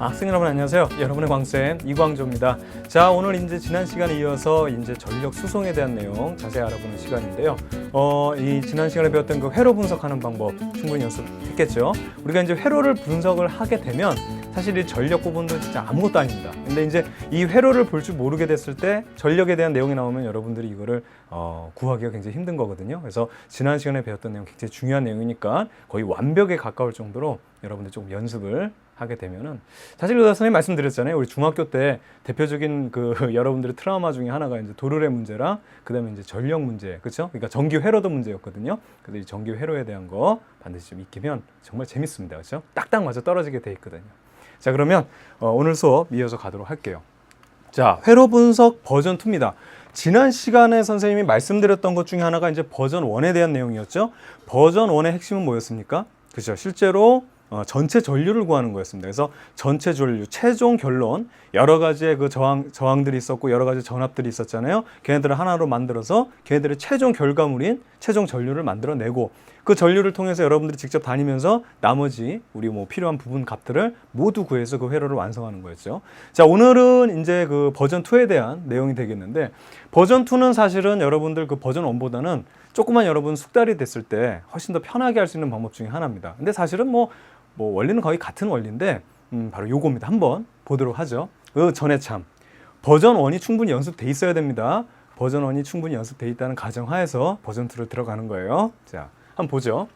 학생 여러분 안녕하세요. 여러분의 광쌤 이광조입니다. 자, 오늘 이제 지난 시간에 이어서 이제 전력 수송에 대한 내용 자세히 알아보는 시간인데요. 이 지난 시간에 배웠던 그 회로 분석하는 방법 충분히 연습했겠죠. 우리가 이제 회로를 분석을 하게 되면 사실 이 전력 부분도 진짜 아무것도 아닙니다. 근데 이제 이 회로를 볼 줄 모르게 됐을 때 전력에 대한 내용이 나오면 여러분들이 이거를 구하기가 굉장히 힘든 거거든요. 그래서 지난 시간에 배웠던 내용 굉장히 중요한 내용이니까 거의 완벽에 가까울 정도로 여러분들 조금 연습을 하게 되면은, 사실 의사 선생님 말씀드렸잖아요. 우리 중학교 때 대표적인 그 여러분들의 트라우마 중에 하나가 이제 도르래 문제랑 그다음에 이제 전력 문제, 그렇죠? 그러니까 전기 회로도 문제였거든요. 그래서 이 전기 회로에 대한 거 반드시 좀 익히면 정말 재밌습니다, 그렇죠? 딱딱 맞아 떨어지게 돼 있거든요. 자, 그러면 오늘 수업 이어서 가도록 할게요. 자, 회로 분석 버전 2입니다. 지난 시간에 선생님이 말씀드렸던 것 중에 하나가 이제 버전 1에 대한 내용이었죠. 버전 1의 핵심은 뭐였습니까? 그렇죠. 실제로 전체 전류를 구하는 거였습니다. 그래서 전체 전류, 최종 결론, 여러 가지의 그 저항들이 있었고 여러 가지 전압들이 있었잖아요. 걔네들을 하나로 만들어서 걔네들의 최종 결과물인 최종 전류를 만들어내고, 그 전류를 통해서 여러분들이 직접 다니면서 나머지 우리 뭐 필요한 부분 값들을 모두 구해서 그 회로를 완성하는 거였죠. 자, 오늘은 이제 그 버전 2에 대한 내용이 되겠는데, 버전 2는 사실은 여러분들 그 버전 1보다는 조금만 여러분 숙달이 됐을 때 훨씬 더 편하게 할 수 있는 방법 중에 하나입니다. 근데 사실은 뭐 원리는 거의 같은 원리인데 바로 요겁니다. 한번 보도록 하죠. 그 전에 참 버전 1이 충분히 연습돼 있어야 됩니다. 버전 1이 충분히 연습돼 있다는 가정하에서 버전 2를 들어가는 거예요. 자, 한번 보죠.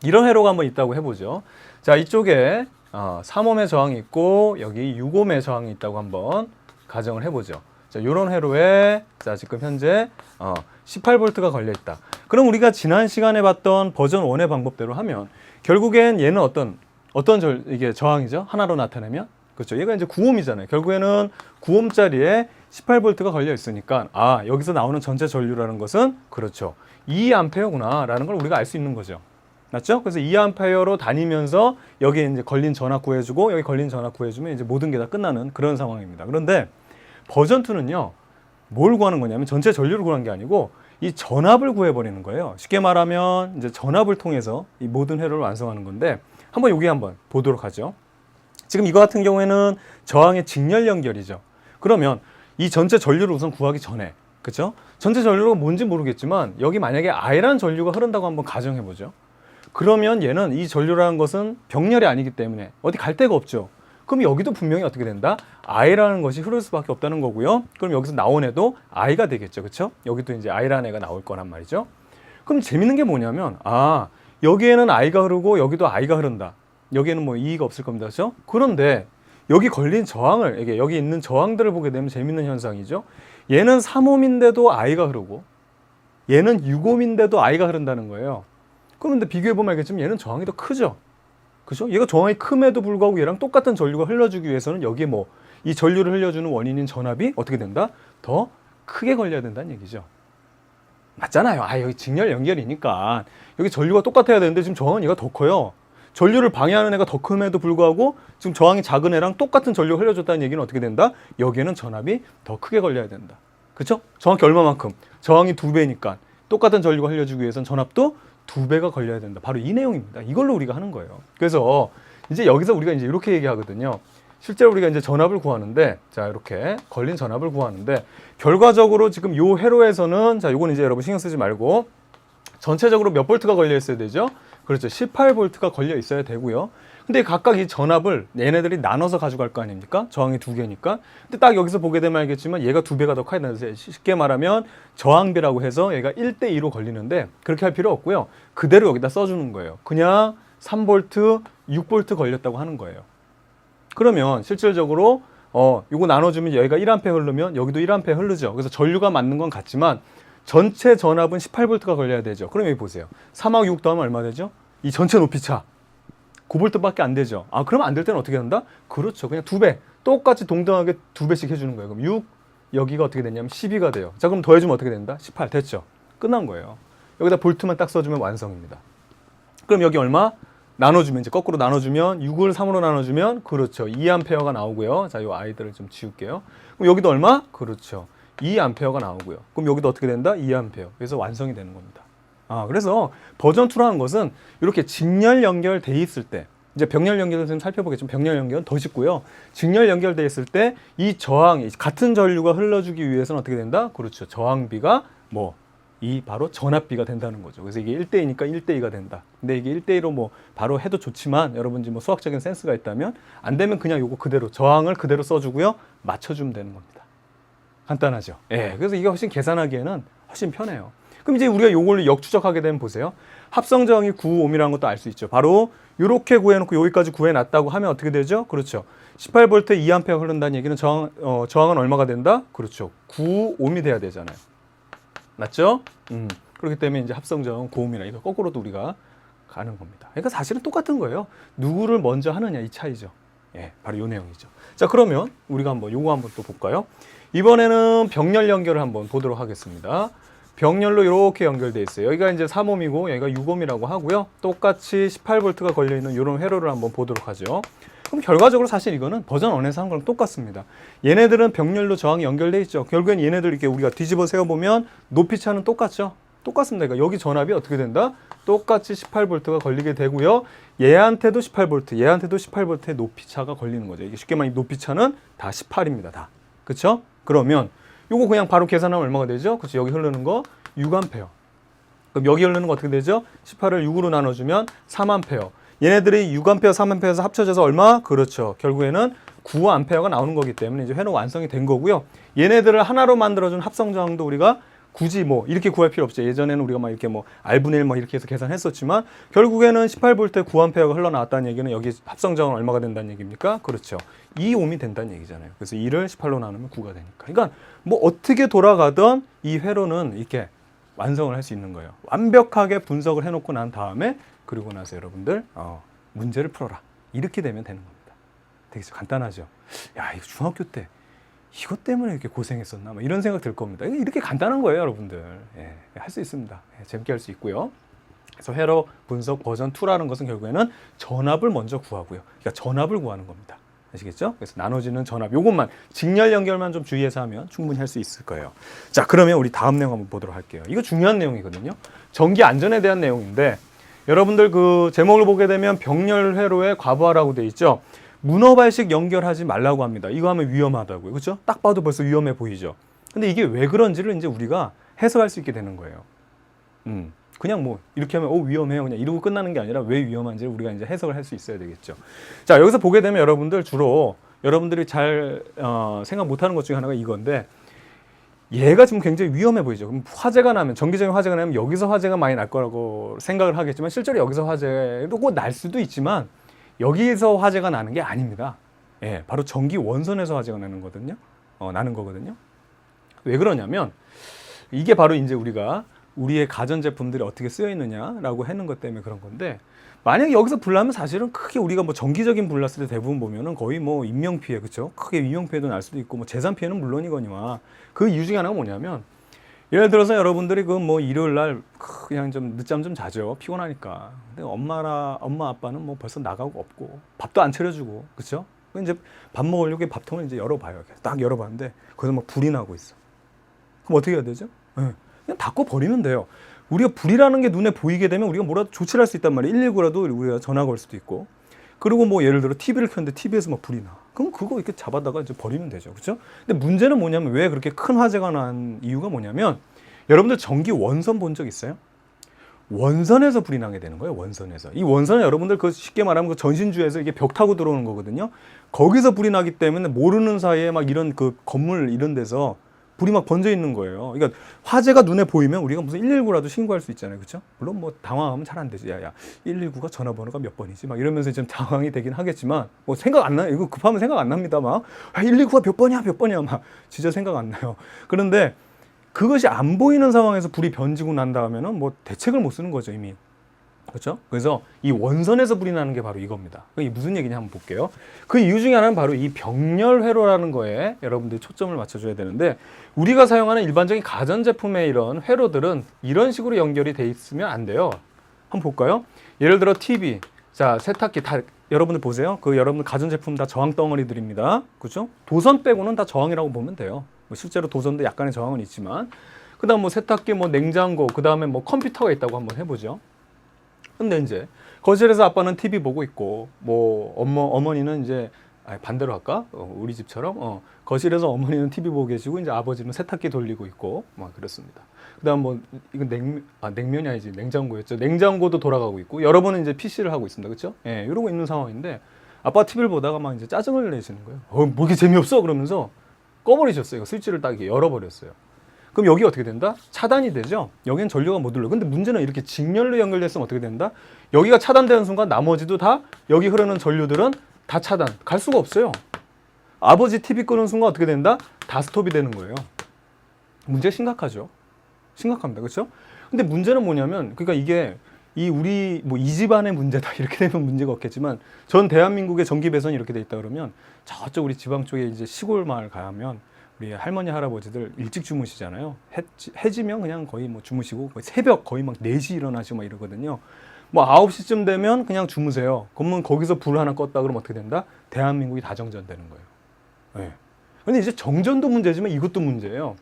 이런 회로가 한번 있다고 해보죠. 자, 이쪽에 3옴의 저항이 있고 여기 6옴의 저항이 있다고 한번 가정을 해보죠. 자, 이런 회로에 자, 지금 현재 18V가 걸려 있다. 그럼 우리가 지난 시간에 봤던 버전 1의 방법대로 하면 결국엔 얘는 이게 저항이죠. 하나로 나타내면, 그렇죠. 얘가 이제 9옴이잖아요. 결국에는 9옴짜리에 18V가 걸려 있으니까 여기서 나오는 전체 전류라는 것은 그렇죠. 2A구나 라는 걸 우리가 알 수 있는 거죠. 맞죠? 그래서 2A로 다니면서 여기에 이제 걸린 전압 구해주고 여기 걸린 전압 구해주면 이제 모든 게 다 끝나는 그런 상황입니다. 그런데 버전 2는요, 뭘 구하는 거냐면 전체 전류를 구하는 게 아니고 이 전압을 구해버리는 거예요. 쉽게 말하면 이제 전압을 통해서 이 모든 회로를 완성하는 건데, 한번 여기 한번 보도록 하죠. 지금 이거 같은 경우에는 저항의 직렬 연결이죠. 그러면 이 전체 전류를 우선 구하기 전에, 그렇죠? 전체 전류가 뭔지 모르겠지만 여기 만약에 I라는 전류가 흐른다고 한번 가정해보죠. 그러면 얘는 이 전류라는 것은 병렬이 아니기 때문에 어디 갈 데가 없죠. 그럼 여기도 분명히 어떻게 된다? I라는 것이 흐를 수밖에 없다는 거고요. 그럼 여기서 나온 애도 I가 되겠죠. 그렇죠? 여기도 이제 I라는 애가 나올 거란 말이죠. 그럼 재밌는 게 뭐냐면 여기에는 I가 흐르고 여기도 I가 흐른다. 여기에는 뭐 이의가 없을 겁니다. 그렇죠? 그런데 여기 걸린 저항을, 여기 있는 저항들을 보게 되면 재밌는 현상이죠. 얘는 3옴인데도 I가 흐르고 얘는 6옴인데도 I가 흐른다는 거예요. 그런데 비교해보면 알겠지만 얘는 저항이 더 크죠. 그죠? 얘가 저항이 큼에도 불구하고 얘랑 똑같은 전류가 흘러주기 위해서는 여기에 이 전류를 흘려주는 원인인 전압이 어떻게 된다? 더 크게 걸려야 된다는 얘기죠. 맞잖아요. 여기 직렬 연결이니까 여기 전류가 똑같아야 되는데 지금 저항은 얘가 더 커요. 전류를 방해하는 애가 더 큼에도 불구하고 지금 저항이 작은 애랑 똑같은 전류가 흘려줬다는 얘기는 어떻게 된다? 여기에는 전압이 더 크게 걸려야 된다. 그렇죠? 정확히 얼마만큼? 저항이 2배니까 똑같은 전류가 흘려주기 위해서는 전압도 2배가 걸려야 된다. 바로 이 내용입니다. 이걸로 우리가 하는 거예요. 그래서 이제 여기서 우리가 이제 이렇게 얘기하거든요. 실제로 우리가 이제 전압을 구하는데, 자, 이렇게 걸린 전압을 구하는데, 결과적으로 지금 요 회로에서는, 자, 요건 이제 여러분 신경 쓰지 말고, 전체적으로 몇 볼트가 걸려 있어야 되죠? 그렇죠. 18V가 걸려 있어야 되고요. 근데 각각 이 전압을 얘네들이 나눠서 가져갈 거 아닙니까? 저항이 2개니까. 근데 딱 여기서 보게 되면 알겠지만 얘가 2배가 더 커야 되는데, 쉽게 말하면 저항비라고 해서 얘가 1대2로 걸리는데 그렇게 할 필요 없고요. 그대로 여기다 써주는 거예요. 그냥 3V, 6V 걸렸다고 하는 거예요. 그러면 실질적으로 이거 나눠주면 여기가 1A 흐르면 여기도 1A 흐르죠. 그래서 전류가 맞는 건 같지만 전체 전압은 18V가 걸려야 되죠. 그럼 여기 보세요. 3하고 6 더하면 얼마 되죠? 이 전체 높이차 9V밖에 안 되죠. 그러면 안 될 때는 어떻게 한다? 그렇죠. 그냥 2배. 똑같이 동등하게 2배씩 해주는 거예요. 그럼 6, 여기가 어떻게 되냐면 12가 돼요. 자, 그럼 더해주면 어떻게 된다? 18. 됐죠. 끝난 거예요. 여기다 볼트만 딱 써주면 완성입니다. 그럼 여기 얼마? 나눠주면, 이제 거꾸로 나눠주면 6을 3으로 나눠주면 그렇죠. 2A가 나오고요. 자, 이 아이들을 좀 지울게요. 그럼 여기도 얼마? 그렇죠. 2A가 나오고요. 그럼 여기도 어떻게 된다? 2A. 그래서 완성이 되는 겁니다. 그래서 버전 2라는 것은 이렇게 직렬 연결돼 있을 때, 이제 병렬 연결을 좀 살펴보겠지만 병렬 연결은 더 쉽고요. 직렬 연결돼 있을 때 이 저항, 같은 전류가 흘러주기 위해서는 어떻게 된다? 그렇죠. 저항비가 뭐 이 바로 전압비가 된다는 거죠. 그래서 이게 1대2니까 1대2가 된다. 근데 이게 1대2로 뭐 바로 해도 좋지만 여러분들 뭐 수학적인 센스가 있다면 안 되면 그냥 요거 그대로 저항을 그대로 써주고요. 맞춰주면 되는 겁니다. 간단하죠. 예. 그래서 이게 훨씬 계산하기에는 훨씬 편해요. 그럼 이제 우리가 요걸 역추적하게 되면 보세요. 합성 저항이 9ohm이라는 것도 알 수 있죠. 바로 이렇게 구해놓고 여기까지 구해놨다고 하면 어떻게 되죠? 그렇죠. 18V 2A 흐른다는 얘기는 저항은 얼마가 된다? 그렇죠. 9ohm이 돼야 되잖아요. 맞죠? 그렇기 때문에 이제 합성 저항은 9ohm이라 이거 거꾸로도 우리가 가는 겁니다. 그러니까 사실은 똑같은 거예요. 누구를 먼저 하느냐 이 차이죠. 예, 바로 요 내용이죠. 자, 그러면 우리가 한번 요거 한번 또 볼까요? 이번에는 병렬 연결을 한번 보도록 하겠습니다. 병렬로 이렇게 연결되어 있어요. 여기가 이제 3ohm이고 여기가 6ohm이라고 하고요. 똑같이 18V가 걸려있는 이런 회로를 한번 보도록 하죠. 그럼 결과적으로 사실 이거는 버전 1에서 한 거랑 똑같습니다. 얘네들은 병렬로 저항이 연결되어 있죠. 결국엔 얘네들 이렇게 우리가 뒤집어 세워보면 높이 차는 똑같죠. 똑같습니다. 그러니까 여기 전압이 어떻게 된다? 똑같이 18V가 걸리게 되고요. 얘한테도 18V, 얘한테도 18V의 높이 차가 걸리는 거죠. 이게 쉽게 말하면 높이 차는 다 18입니다. 다. 그렇죠? 그러면 요거 그냥 바로 계산하면 얼마가 되죠? 그렇죠. 여기 흐르는 거 6A. 그럼 여기 흐르는 거 어떻게 되죠? 18을 6으로 나눠주면 3A. 얘네들이 6A, 3A에서 합쳐져서 얼마? 그렇죠. 결국에는 9A가 나오는 거기 때문에 이제 회로 완성이 된 거고요. 얘네들을 하나로 만들어준 합성 저항도 우리가 굳이 뭐 이렇게 구할 필요 없죠. 예전에는 우리가 막 이렇게 뭐 R분의 1 뭐 이렇게 해서 계산했었지만 결국에는 18V에 9A가 흘러나왔다는 얘기는 여기 합성 저항은 얼마가 된다는 얘기입니까? 그렇죠. 2ohm이 된다는 얘기잖아요. 그래서 2를 18로 나누면 9가 되니까. 그러니까 뭐 어떻게 돌아가든 이 회로는 이렇게 완성을 할 수 있는 거예요. 완벽하게 분석을 해놓고 난 다음에 그리고 나서 여러분들 문제를 풀어라. 이렇게 되면 되는 겁니다. 되게 간단하죠. 야, 이거 중학교 때 이것 때문에 이렇게 고생했었나? 뭐 이런 생각 들 겁니다. 이렇게 간단한 거예요, 여러분들. 예, 할 수 있습니다. 예, 재밌게 할 수 있고요. 그래서 회로 분석 버전 2라는 것은 결국에는 전압을 먼저 구하고요. 그러니까 전압을 구하는 겁니다. 아시겠죠? 그래서 나눠지는 전압. 요것만 직렬 연결만 좀 주의해서 하면 충분히 할 수 있을 거예요. 자, 그러면 우리 다음 내용 한번 보도록 할게요. 이거 중요한 내용이거든요. 전기 안전에 대한 내용인데 여러분들 그 제목을 보게 되면 병렬 회로의 과부하라고 돼 있죠. 문어발식 연결하지 말라고 합니다. 이거 하면 위험하다고요. 그렇죠? 딱 봐도 벌써 위험해 보이죠. 근데 이게 왜 그런지를 이제 우리가 해석할 수 있게 되는 거예요. 그냥 뭐 이렇게 하면 위험해요. 그냥 이러고 끝나는 게 아니라 왜 위험한지를 우리가 이제 해석을 할 수 있어야 되겠죠. 자, 여기서 보게 되면 여러분들 주로 여러분들이 잘 생각 못하는 것 중에 하나가 이건데 얘가 지금 굉장히 위험해 보이죠. 그럼 화재가 나면 전기적인 화재가 나면 여기서 화재가 많이 날 거라고 생각을 하겠지만 실제로 여기서 화재도 꼭 날 수도 있지만 여기서 화재가 나는 게 아닙니다. 예, 바로 전기 원선에서 화재가 나는 거거든요. 왜 그러냐면 이게 바로 이제 우리가 우리의 가전제품들이 어떻게 쓰여 있느냐라고 하는 것 때문에 그런 건데 만약에 여기서 불 나면 사실은 크게 우리가 뭐 정기적인 불 났을 때 대부분 보면은 거의 뭐 인명피해, 그렇죠? 크게 인명피해도 날 수도 있고 뭐 재산피해는 물론이거니와 그 이유 중에 하나가 뭐냐면 예를 들어서 여러분들이 그 뭐 일요일 날 그냥 좀 늦잠 좀 자죠. 피곤하니까. 근데 엄마 아빠는 뭐 벌써 나가고 없고 밥도 안 차려주고, 그렇죠? 이제 밥 먹으려고 밥통을 이제 열어봐요. 딱 열어봤는데 거기서 막 불이 나고 있어. 그럼 어떻게 해야 되죠? 네. 그냥 닫고 버리면 돼요. 우리가 불이라는 게 눈에 보이게 되면 우리가 뭐라도 조치를 할 수 있단 말이에요. 119라도 우리가 전화 걸 수도 있고. 그리고 뭐 예를 들어 TV를 켰는데 TV에서 막 불이 나. 그럼 그거 이렇게 잡아다가 이제 버리면 되죠. 그렇죠? 근데 문제는 뭐냐면 왜 그렇게 큰 화재가 난 이유가 뭐냐면 여러분들 전기 원선 본 적 있어요? 원선에서 불이 나게 되는 거예요. 원선에서. 이 원선은 여러분들 그 쉽게 말하면 그 전신주에서 이게 벽 타고 들어오는 거거든요. 거기서 불이 나기 때문에 모르는 사이에 막 이런 그 건물 이런 데서 불이 막 번져 있는 거예요. 그러니까 화재가 눈에 보이면 우리가 무슨 119라도 신고할 수 있잖아요. 그렇죠? 물론 뭐 당황하면 잘 안 되지. 야, 119가 전화번호가 몇 번이지? 막 이러면서 좀 당황이 되긴 하겠지만 뭐 생각 안 나요. 이거 급하면 생각 안 납니다. 막 119가 몇 번이야 막 진짜 생각 안 나요. 그런데 그것이 안 보이는 상황에서 불이 번지고 난 다음에는 뭐 대책을 못 쓰는 거죠, 이미. 그렇죠? 그래서 이 원선에서 불이 나는 게 바로 이겁니다. 이게 무슨 얘기냐 한번 볼게요. 그 이유 중에 하나는 바로 이 병렬 회로라는 거에 여러분들이 초점을 맞춰줘야 되는데 우리가 사용하는 일반적인 가전제품의 이런 회로들은 이런 식으로 연결이 돼 있으면 안 돼요. 한번 볼까요? 예를 들어 TV, 자 세탁기 다 여러분들 보세요. 그 여러분들 가전제품 다 저항 덩어리들입니다. 그렇죠? 도선 빼고는 다 저항이라고 보면 돼요. 뭐 실제로 도선도 약간의 저항은 있지만 그다음 뭐 세탁기, 뭐 냉장고, 그다음에 뭐 컴퓨터가 있다고 한번 해보죠. 근데 이제 거실에서 아빠는 TV 보고 있고, 뭐 어머니는 이제 반대로 할까? 우리 집처럼 거실에서 어머니는 TV 보고 계시고 이제 아버지는 세탁기 돌리고 있고 막 그렇습니다. 그다음 뭐 이건 냉면이 아니지 냉장고였죠. 냉장고도 돌아가고 있고 여러분은 이제 PC를 하고 있습니다. 그렇죠? 예, 이러고 있는 상황인데 아빠 TV를 보다가 막 이제 짜증을 내시는 거예요. 뭐 이렇게 재미없어 그러면서 꺼버리셨어요. 스위치를 딱 열어버렸어요. 그럼 여기 어떻게 된다? 차단이 되죠. 여기는 전류가 못 흘러. 근데 문제는 이렇게 직렬로 연결됐으면 어떻게 된다? 여기가 차단되는 순간 나머지도 다 여기 흐르는 전류들은 다 차단. 갈 수가 없어요. 아버지 TV 끄는 순간 어떻게 된다? 다 스톱이 되는 거예요. 문제 심각하죠. 심각합니다. 그렇죠? 근데 문제는 뭐냐면 그러니까 이게 우리 뭐 이 집안의 문제다 이렇게 되면 문제가 없겠지만 전 대한민국의 전기 배선이 이렇게 돼 있다 그러면 저쪽 우리 지방 쪽에 이제 시골 마을 가면 우리 할머니 할아버지들 일찍 주무시잖아요. 해지면 그냥 거의 뭐 주무시고 거의 새벽 거의 막 4시 일어나시고 막 이러거든요. 뭐 9시쯤 되면 그냥 주무세요. 그러면 거기서 불 하나 껐다 그러면 어떻게 된다? 대한민국이 다 정전되는 거예요. 네. 근데 이제 정전도 문제지만 이것도 문제예요.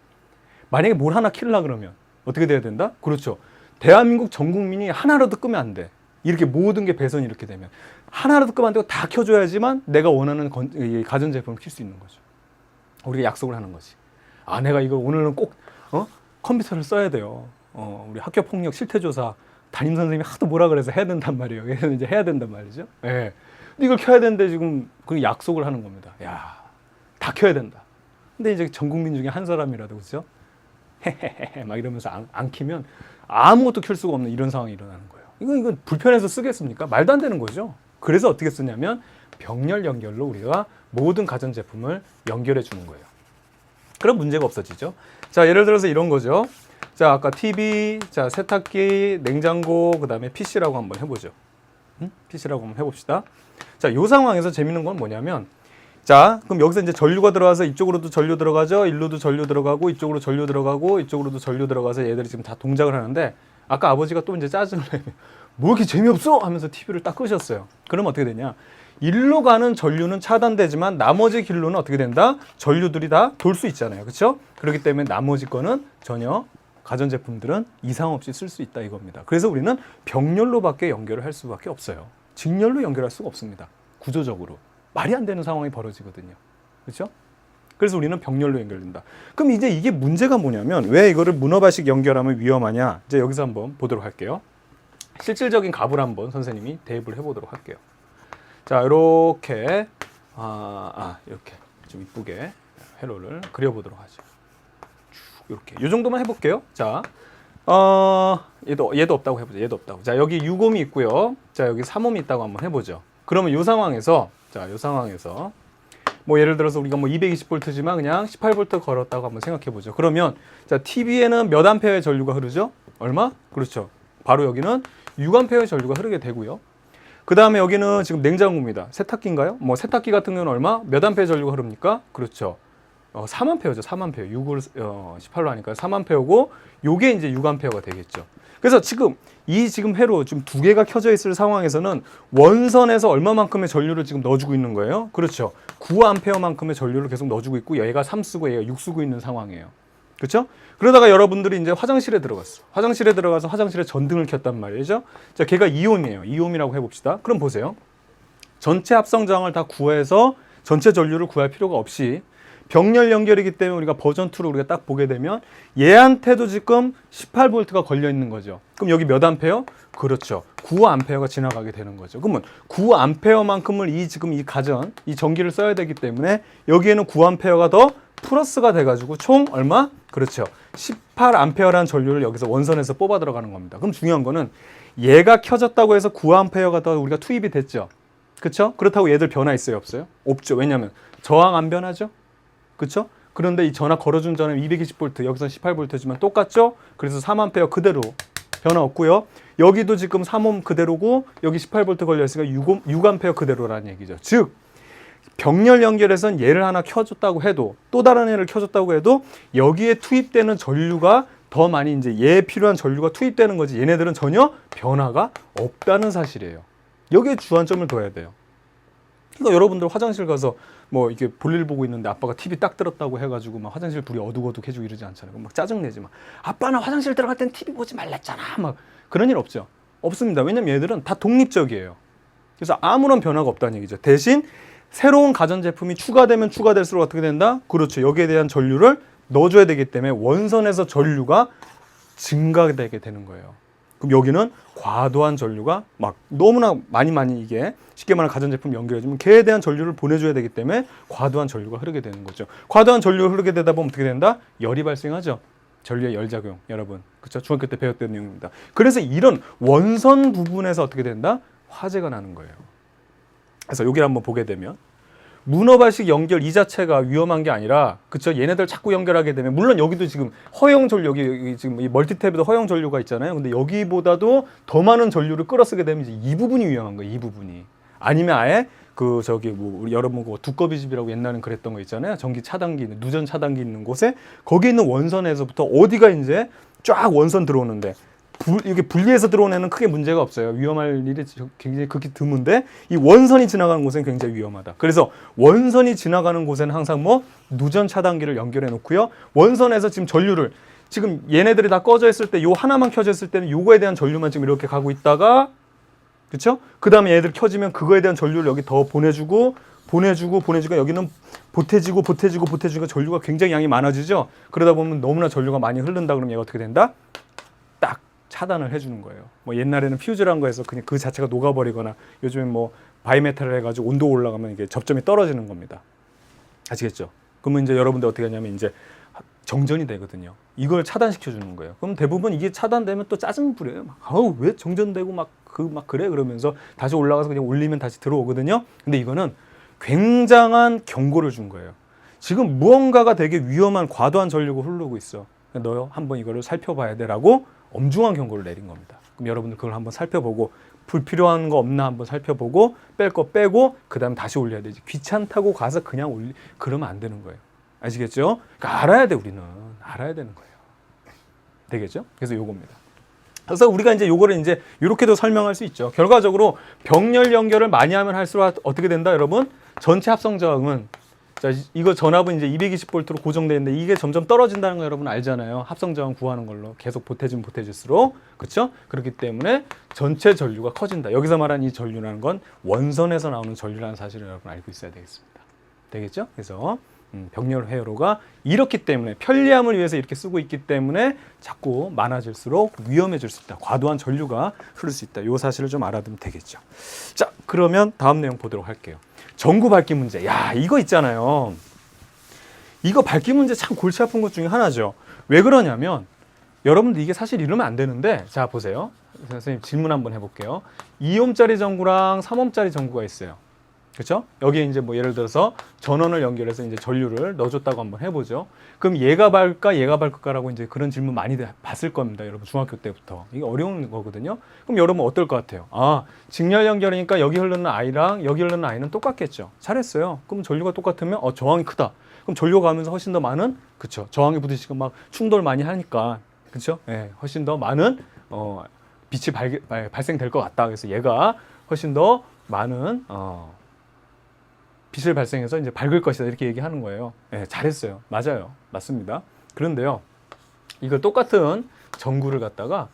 만약에 뭘 하나 킬라 그러면 어떻게 돼야 된다? 그렇죠. 대한민국 전 국민이 하나라도 끄면 안 돼. 이렇게 모든 게 배선이 이렇게 되면 하나라도 끄면 안 되고 다 켜줘야지만 내가 원하는 가전제품을 킬 수 있는 거죠. 우리가 약속을 하는 거지. 내가 이거 오늘은 꼭 컴퓨터를 써야 돼요. 우리 학교 폭력 실태조사 담임 선생님이 하도 뭐라 그래서 해야 된단 말이에요. 그래서 이제 해야 된단 말이죠. 예. 근데 이걸 켜야 되는데 지금 그 약속을 하는 겁니다. 야, 다 켜야 된다. 근데 이제 전 국민 중에 한 사람이라도 그죠? 헤헤헤 막 이러면서 안 켜면 아무것도 켤 수가 없는 이런 상황이 일어나는 거예요. 이건 불편해서 쓰겠습니까? 말도 안 되는 거죠. 그래서 어떻게 쓰냐면 병렬 연결로 우리가 모든 가전제품을 연결해 주는 거예요. 그럼 문제가 없어지죠. 자, 예를 들어서 이런 거죠. 자, 아까 TV, 자, 세탁기, 냉장고, 그 다음에 PC라고 한번 해보죠. PC라고 한번 해봅시다. 자, 이 상황에서 재밌는 건 뭐냐면, 자, 그럼 여기서 이제 전류가 들어와서 이쪽으로도 전류 들어가죠. 일로도 전류 들어가고, 이쪽으로 전류 들어가고, 이쪽으로도 전류 들어가서 얘들이 지금 다 동작을 하는데, 아까 아버지가 또 이제 짜증을 내면, 뭐 이렇게 재미없어! 하면서 TV를 딱 끄셨어요. 그럼 어떻게 되냐? 일로 가는 전류는 차단되지만 나머지 길로는 어떻게 된다? 전류들이 다 돌 수 있잖아요. 그렇죠? 그렇기 때문에 나머지 거는 전혀 가전제품들은 이상 없이 쓸 수 있다 이겁니다. 그래서 우리는 병렬로밖에 연결을 할 수밖에 없어요. 직렬로 연결할 수가 없습니다. 구조적으로. 말이 안 되는 상황이 벌어지거든요. 그렇죠? 그래서 우리는 병렬로 연결된다. 그럼 이제 이게 문제가 뭐냐면 왜 이거를 문어발식 연결하면 위험하냐? 이제 여기서 한번 보도록 할게요. 실질적인 값을 한번 선생님이 대입을 해보도록 할게요. 자, 이렇게 이렇게 좀 이쁘게 회로를 그려보도록 하죠. 쭉 이렇게 이 정도만 해볼게요. 자, 얘도 없다고 해보죠. 얘도 없다고. 자, 여기 6옴이 있고요. 자, 여기 3옴이 있다고 한번 해보죠. 그러면 이 상황에서 뭐 예를 들어서 우리가 뭐 220V지만 그냥 18V 걸었다고 한번 생각해보죠. 그러면 자, TV에는 몇 암페어의 전류가 흐르죠? 얼마? 그렇죠. 바로 여기는 6암페어의 전류가 흐르게 되고요. 그 다음에 여기는 지금 냉장고입니다. 세탁기인가요? 뭐 세탁기 같은 경우는 얼마? 몇 암페어 전류가 흐릅니까? 그렇죠. 3암페어죠. 3암페어. 6을 18로 하니까 3암페어고 요게 이제 6암페어가 되겠죠. 그래서 지금 지금 회로 좀 두 개가 켜져 있을 상황에서는 원선에서 얼마만큼의 전류를 지금 넣어주고 있는 거예요? 그렇죠. 9암페어만큼의 전류를 계속 넣어주고 있고 얘가 3 쓰고 얘가 6 쓰고 있는 상황이에요. 그렇죠? 그러다가 여러분들이 이제 화장실에 들어갔어. 화장실에 들어가서 화장실에 전등을 켰단 말이죠. 자, 걔가 2옴이에요. 2옴이라고 해봅시다. 그럼 보세요. 전체 합성 저항을 다 구해서 전체 전류를 구할 필요가 없이 병렬 연결이기 때문에 우리가 버전 2로 우리가 딱 보게 되면 얘한테도 지금 18V가 걸려 있는 거죠. 그럼 여기 몇 암페어? 그렇죠. 9암페어가 지나가게 되는 거죠. 그러면 9암페어만큼을 지금 이 전기를 써야 되기 때문에 여기에는 9암페어가 더 플러스가 돼가지고 총 얼마? 그렇죠. 18암페어라는 전류를 여기서 원선에서 뽑아 들어가는 겁니다. 그럼 중요한 거는 얘가 켜졌다고 해서 9암페어가 더 우리가 투입이 됐죠. 그렇죠? 그렇다고 얘들 변화 있어요? 없어요? 없죠. 왜냐하면 저항 안 변하죠? 그렇죠? 그런데 이 전압 걸어준 전압 220V, 여기서 18V지만 똑같죠? 그래서 3A 그대로 변화 없고요. 여기도 지금 3옴 그대로고 여기 18V 걸려있으니까 6A 그대로라는 얘기죠. 즉 병렬 연결에선 얘를 하나 켜줬다고 해도 또 다른 애를 켜줬다고 해도 여기에 투입되는 전류가 더 많이 이제 얘에 필요한 전류가 투입되는 거지 얘네들은 전혀 변화가 없다는 사실이에요. 여기에 주안점을 둬야 돼요. 그러니까 여러분들 화장실 가서 뭐 이렇게 볼일 보고 있는데 아빠가 TV 딱 들었다고 해가지고 막 화장실 불이 어둑어둑해지고 이러지 않잖아요. 막 짜증내지 막 아빠는 화장실 들어갈 땐 TV 보지 말랬잖아 막 그런 일 없죠. 없습니다. 왜냐면 얘들은 다 독립적이에요. 그래서 아무런 변화가 없다는 얘기죠. 대신 새로운 가전제품이 추가되면 추가될수록 어떻게 된다? 그렇죠. 여기에 대한 전류를 넣어줘야 되기 때문에 원선에서 전류가 증가되게 되는 거예요. 그럼 여기는 과도한 전류가 막 너무나 많이 이게 쉽게 말하면 가전제품 연결해주면 걔에 대한 전류를 보내줘야 되기 때문에 과도한 전류가 흐르게 되는 거죠. 과도한 전류가 흐르게 되다 보면 어떻게 된다? 열이 발생하죠. 전류의 열작용, 여러분. 그렇죠? 중학교 때 배웠던 내용입니다. 그래서 이런 원선 부분에서 어떻게 된다? 화재가 나는 거예요. 그래서 여기를 한번 보게 되면 문어발식 연결 이 자체가 위험한 게 아니라, 그쵸? 얘네들 자꾸 연결하게 되면, 물론 여기도 지금 허용 전류, 여기 지금 이 멀티탭에도 허용 전류가 있잖아요. 근데 여기보다도 더 많은 전류를 끌어쓰게 되면 이제 이 부분이 위험한 거예요. 이 부분이. 아니면 아예 그 저기 뭐 우리 여러분 그 두꺼비 집이라고 옛날엔 그랬던 거 있잖아요. 전기 차단기, 누전 차단기 있는 곳에 거기 있는 원선에서부터 어디가 이제 쫙 원선 들어오는데. 이게 분리해서 들어오는 애는 크게 문제가 없어요. 위험할 일이 굉장히 극히 드문데 이 원선이 지나가는 곳은 굉장히 위험하다. 그래서 원선이 지나가는 곳에는 항상 뭐 누전 차단기를 연결해 놓고요. 원선에서 지금 전류를 지금 얘네들이 다 꺼져 있을 때 요 하나만 켜져 있을 때는 요거에 대한 전류만 지금 이렇게 가고 있다가, 그렇죠? 그다음에 얘들 켜지면 그거에 대한 전류를 여기 더 보내주고 여기는 보태지고 전류가 굉장히 양이 많아지죠. 그러다 보면 너무나 전류가 많이 흐른다 그러면 얘가 어떻게 된다? 딱 차단을 해주는 거예요. 뭐 옛날에는 퓨즈란 거에서 그냥 그 자체가 녹아버리거나 요즘엔 뭐 바이메탈을 해가지고 온도 올라가면 이게 접점이 떨어지는 겁니다. 아시겠죠? 그러면 이제 여러분들 어떻게 하냐면 이제 정전이 되거든요. 이걸 차단시켜 주는 거예요. 그럼 대부분 이게 차단되면 또 짜증 부려요. 막, 왜 정전되고 막 그래 그러면서 다시 올라가서 그냥 올리면 다시 들어오거든요. 근데 이거는 굉장한 경고를 준 거예요. 지금 무언가가 되게 위험한 과도한 전류가 흐르고 있어. 너 한번 이거를 살펴봐야 돼라고 엄중한 경고를 내린 겁니다. 그럼 여러분들 그걸 한번 살펴보고 불필요한 거 없나 한번 살펴보고 뺄 거 빼고 그 다음에 다시 올려야 되지. 귀찮다고 가서 그냥 그러면 안 되는 거예요. 아시겠죠? 그러니까 알아야 돼. 우리는 알아야 되는 거예요. 되겠죠? 그래서 요겁니다. 그래서 우리가 이제 요거를 이제 이렇게도 설명할 수 있죠. 결과적으로 병렬 연결을 많이 하면 할수록 어떻게 된다, 여러분? 전체 합성 저항은, 자, 이거 전압은 이제 220V로 고정되어 있는데 이게 점점 떨어진다는 거 여러분 알잖아요. 합성 저항 구하는 걸로 계속 보태질수록, 그렇죠? 그렇기 때문에 전체 전류가 커진다. 여기서 말하는 이 전류라는 건 원선에서 나오는 전류라는 사실을 여러분 알고 있어야 되겠습니다. 되겠죠? 그래서 병렬 회로가 이렇기 때문에 편리함을 위해서 이렇게 쓰고 있기 때문에 자꾸 많아질수록 위험해질 수 있다. 과도한 전류가 흐를 수 있다. 이 사실을 좀 알아두면 되겠죠. 자, 그러면 다음 내용 보도록 할게요. 전구 밝기 문제. 야, 이거 있잖아요. 이거 밝기 문제 참 골치 아픈 것 중에 하나죠. 왜 그러냐면 여러분들 이게 사실 이러면 안 되는데, 자 보세요. 선생님 질문 한번 해볼게요. 2옴짜리 전구랑 3옴짜리 전구가 있어요. 그렇죠? 여기에 이제 뭐 예를 들어서 전원을 연결해서 이제 전류를 넣어줬다고 한번 해보죠. 그럼 얘가 밝을까, 얘가 밝을까라고 이제 그런 질문 많이 봤을 겁니다. 여러분 중학교 때부터. 이게 어려운 거거든요. 그럼 여러분 어떨 것 같아요? 아, 직렬 연결이니까 여기 흐르는 I랑 여기 흐르는 I는 똑같겠죠. 잘했어요. 그럼 전류가 똑같으면 저항이 크다. 그럼 전류가 가면서 훨씬 더 많은, 그렇죠? 저항이 부딪히고 막 충돌 많이 하니까, 그렇죠? 예, 훨씬 더 많은 빛이 발생될 것 같다. 그래서 얘가 훨씬 더 많은 빛을 발생해서 이제 밝을 것이다 이렇게 얘기하는 거예요. 네, 잘했어요. 맞아요. 맞습니다. 그런데요, 이걸 똑같은 전구를 갖다가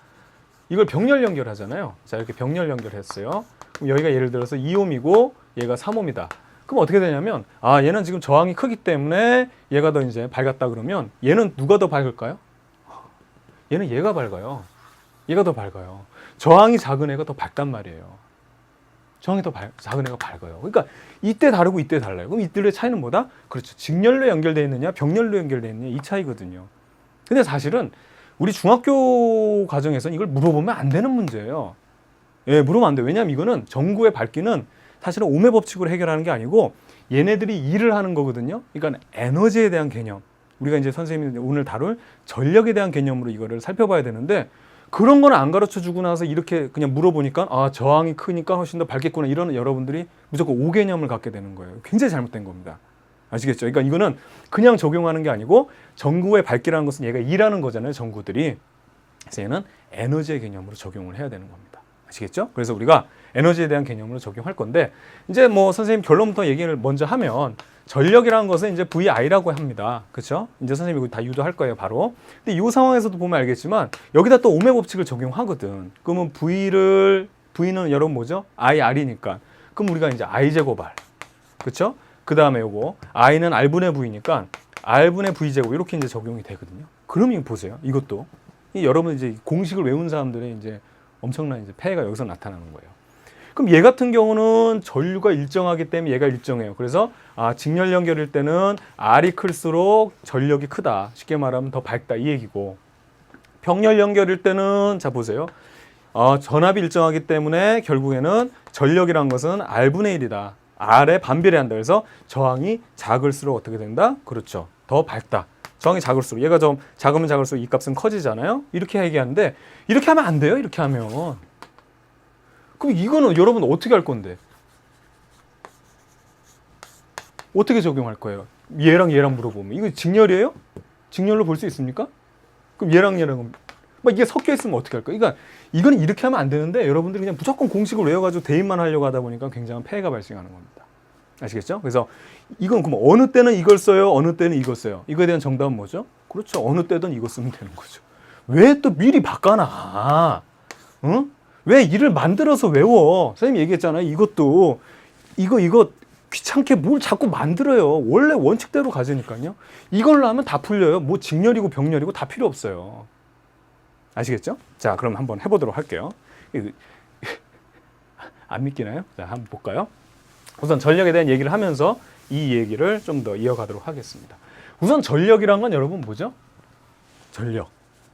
이걸 병렬 연결하잖아요. 자, 이렇게 병렬 연결했어요. 그럼 여기가 예를 들어서 2옴이고 얘가 3옴이다. 그럼 어떻게 되냐면, 아, 얘는 지금 저항이 크기 때문에 얘가 더 이제 밝았다 그러면 얘는 누가 더 밝을까요? 얘는 얘가 밝아요. 얘가 더 밝아요. 저항이 작은 애가 더 밝단 말이에요. 저항이 더 작은 애가 밝아요. 그러니까 이때 다르고 이때 달라요. 그럼 이들의 차이는 뭐다? 그렇죠. 직렬로 연결되어 있느냐, 병렬로 연결되어 있느냐 이 차이거든요. 근데 사실은 우리 중학교 과정에서는 이걸 물어보면 안 되는 문제예요. 예, 물으면 안 돼요. 왜냐하면 이거는 전구의 밝기는 사실은 오음의 법칙으로 해결하는 게 아니고 얘네들이 일을 하는 거거든요. 그러니까 에너지에 대한 개념. 우리가 이제 선생님이 오늘 다룰 전력에 대한 개념으로 이거를 살펴봐야 되는데 그런 거는 안 가르쳐 주고 나서 이렇게 그냥 물어보니까 아, 저항이 크니까 훨씬 더 밝겠구나 이런 여러분들이 무조건 오개념을 갖게 되는 거예요. 굉장히 잘못된 겁니다. 아시겠죠? 그러니까 이거는 그냥 적용하는 게 아니고 전구의 밝기라는 것은 얘가 일하는 거잖아요. 전구들이. 그래서 얘는 에너지의 개념으로 적용을 해야 되는 겁니다. 아시겠죠? 그래서 우리가 에너지에 대한 개념으로 적용할 건데 이제 뭐 선생님 결론부터 얘기를 먼저 하면 전력이라는 것은 이제 VI라고 합니다. 그렇죠? 이제 선생님이 이거 다 유도할 거예요, 바로. 근데 이 상황에서도 보면 알겠지만 여기다 또 오메 법칙을 적용하거든. 그러면 V는 여러분 뭐죠? IR이니까. 그럼 우리가 이제 I 제곱 R. 그렇죠? 그 다음에 요거 I는 R분의 V니까 R분의 V 제곱 이렇게 이제 적용이 되거든요. 그럼 이거 보세요. 이것도 여러분 이제 공식을 외운 사람들의 이제 엄청난 이제 폐해가 여기서 나타나는 거예요. 그럼 얘 같은 경우는 전류가 일정하기 때문에 얘가 일정해요. 그래서 직렬 연결일 때는 R이 클수록 전력이 크다. 쉽게 말하면 더 밝다 이 얘기고, 병렬 연결일 때는 자 보세요. 전압이 일정하기 때문에 결국에는 전력이란 것은 R분의 1이다. R에 반비례한다. 그래서 저항이 작을수록 어떻게 된다? 그렇죠. 더 밝다. 저항이 작을수록, 얘가 좀 작으면 작을수록 이 값은 커지잖아요. 이렇게 얘기하는데 이렇게 하면 안 돼요. 이렇게 하면. 그럼 이거는 여러분 어떻게 할 건데? 어떻게 적용할 거예요? 얘랑 물어보면 이거 직렬이에요? 직렬로 볼 수 있습니까? 그럼 얘랑은 막 이게 섞여 있으면 어떻게 할까요? 그러니까 이건 이렇게 하면 안 되는데 여러분들이 그냥 무조건 공식을 외워가지고 대입만 하려고 하다 보니까 굉장한 폐해가 발생하는 겁니다. 아시겠죠? 그래서 이건 그럼 어느 때는 이걸 써요, 어느 때는 이거 써요. 이거에 대한 정답은 뭐죠? 그렇죠. 어느 때든 이거 쓰면 되는 거죠. 왜 또 미리 바꿔놔? 응? 왜 일을 만들어서 외워? 선생님이 얘기했잖아요. 이것도 이거 귀찮게 뭘 자꾸 만들어요. 원래 원칙대로 가자니까요. 이걸로 하면 다 풀려요. 뭐 직렬이고 병렬이고 다 필요 없어요. 아시겠죠? 자, 그럼 한번 해보도록 할게요. 안 믿기나요? 자, 한번 볼까요? 우선 전력에 대한 얘기를 하면서 이 얘기를 좀 더 이어가도록 하겠습니다. 우선 전력이란 건 여러분 뭐죠? 전력.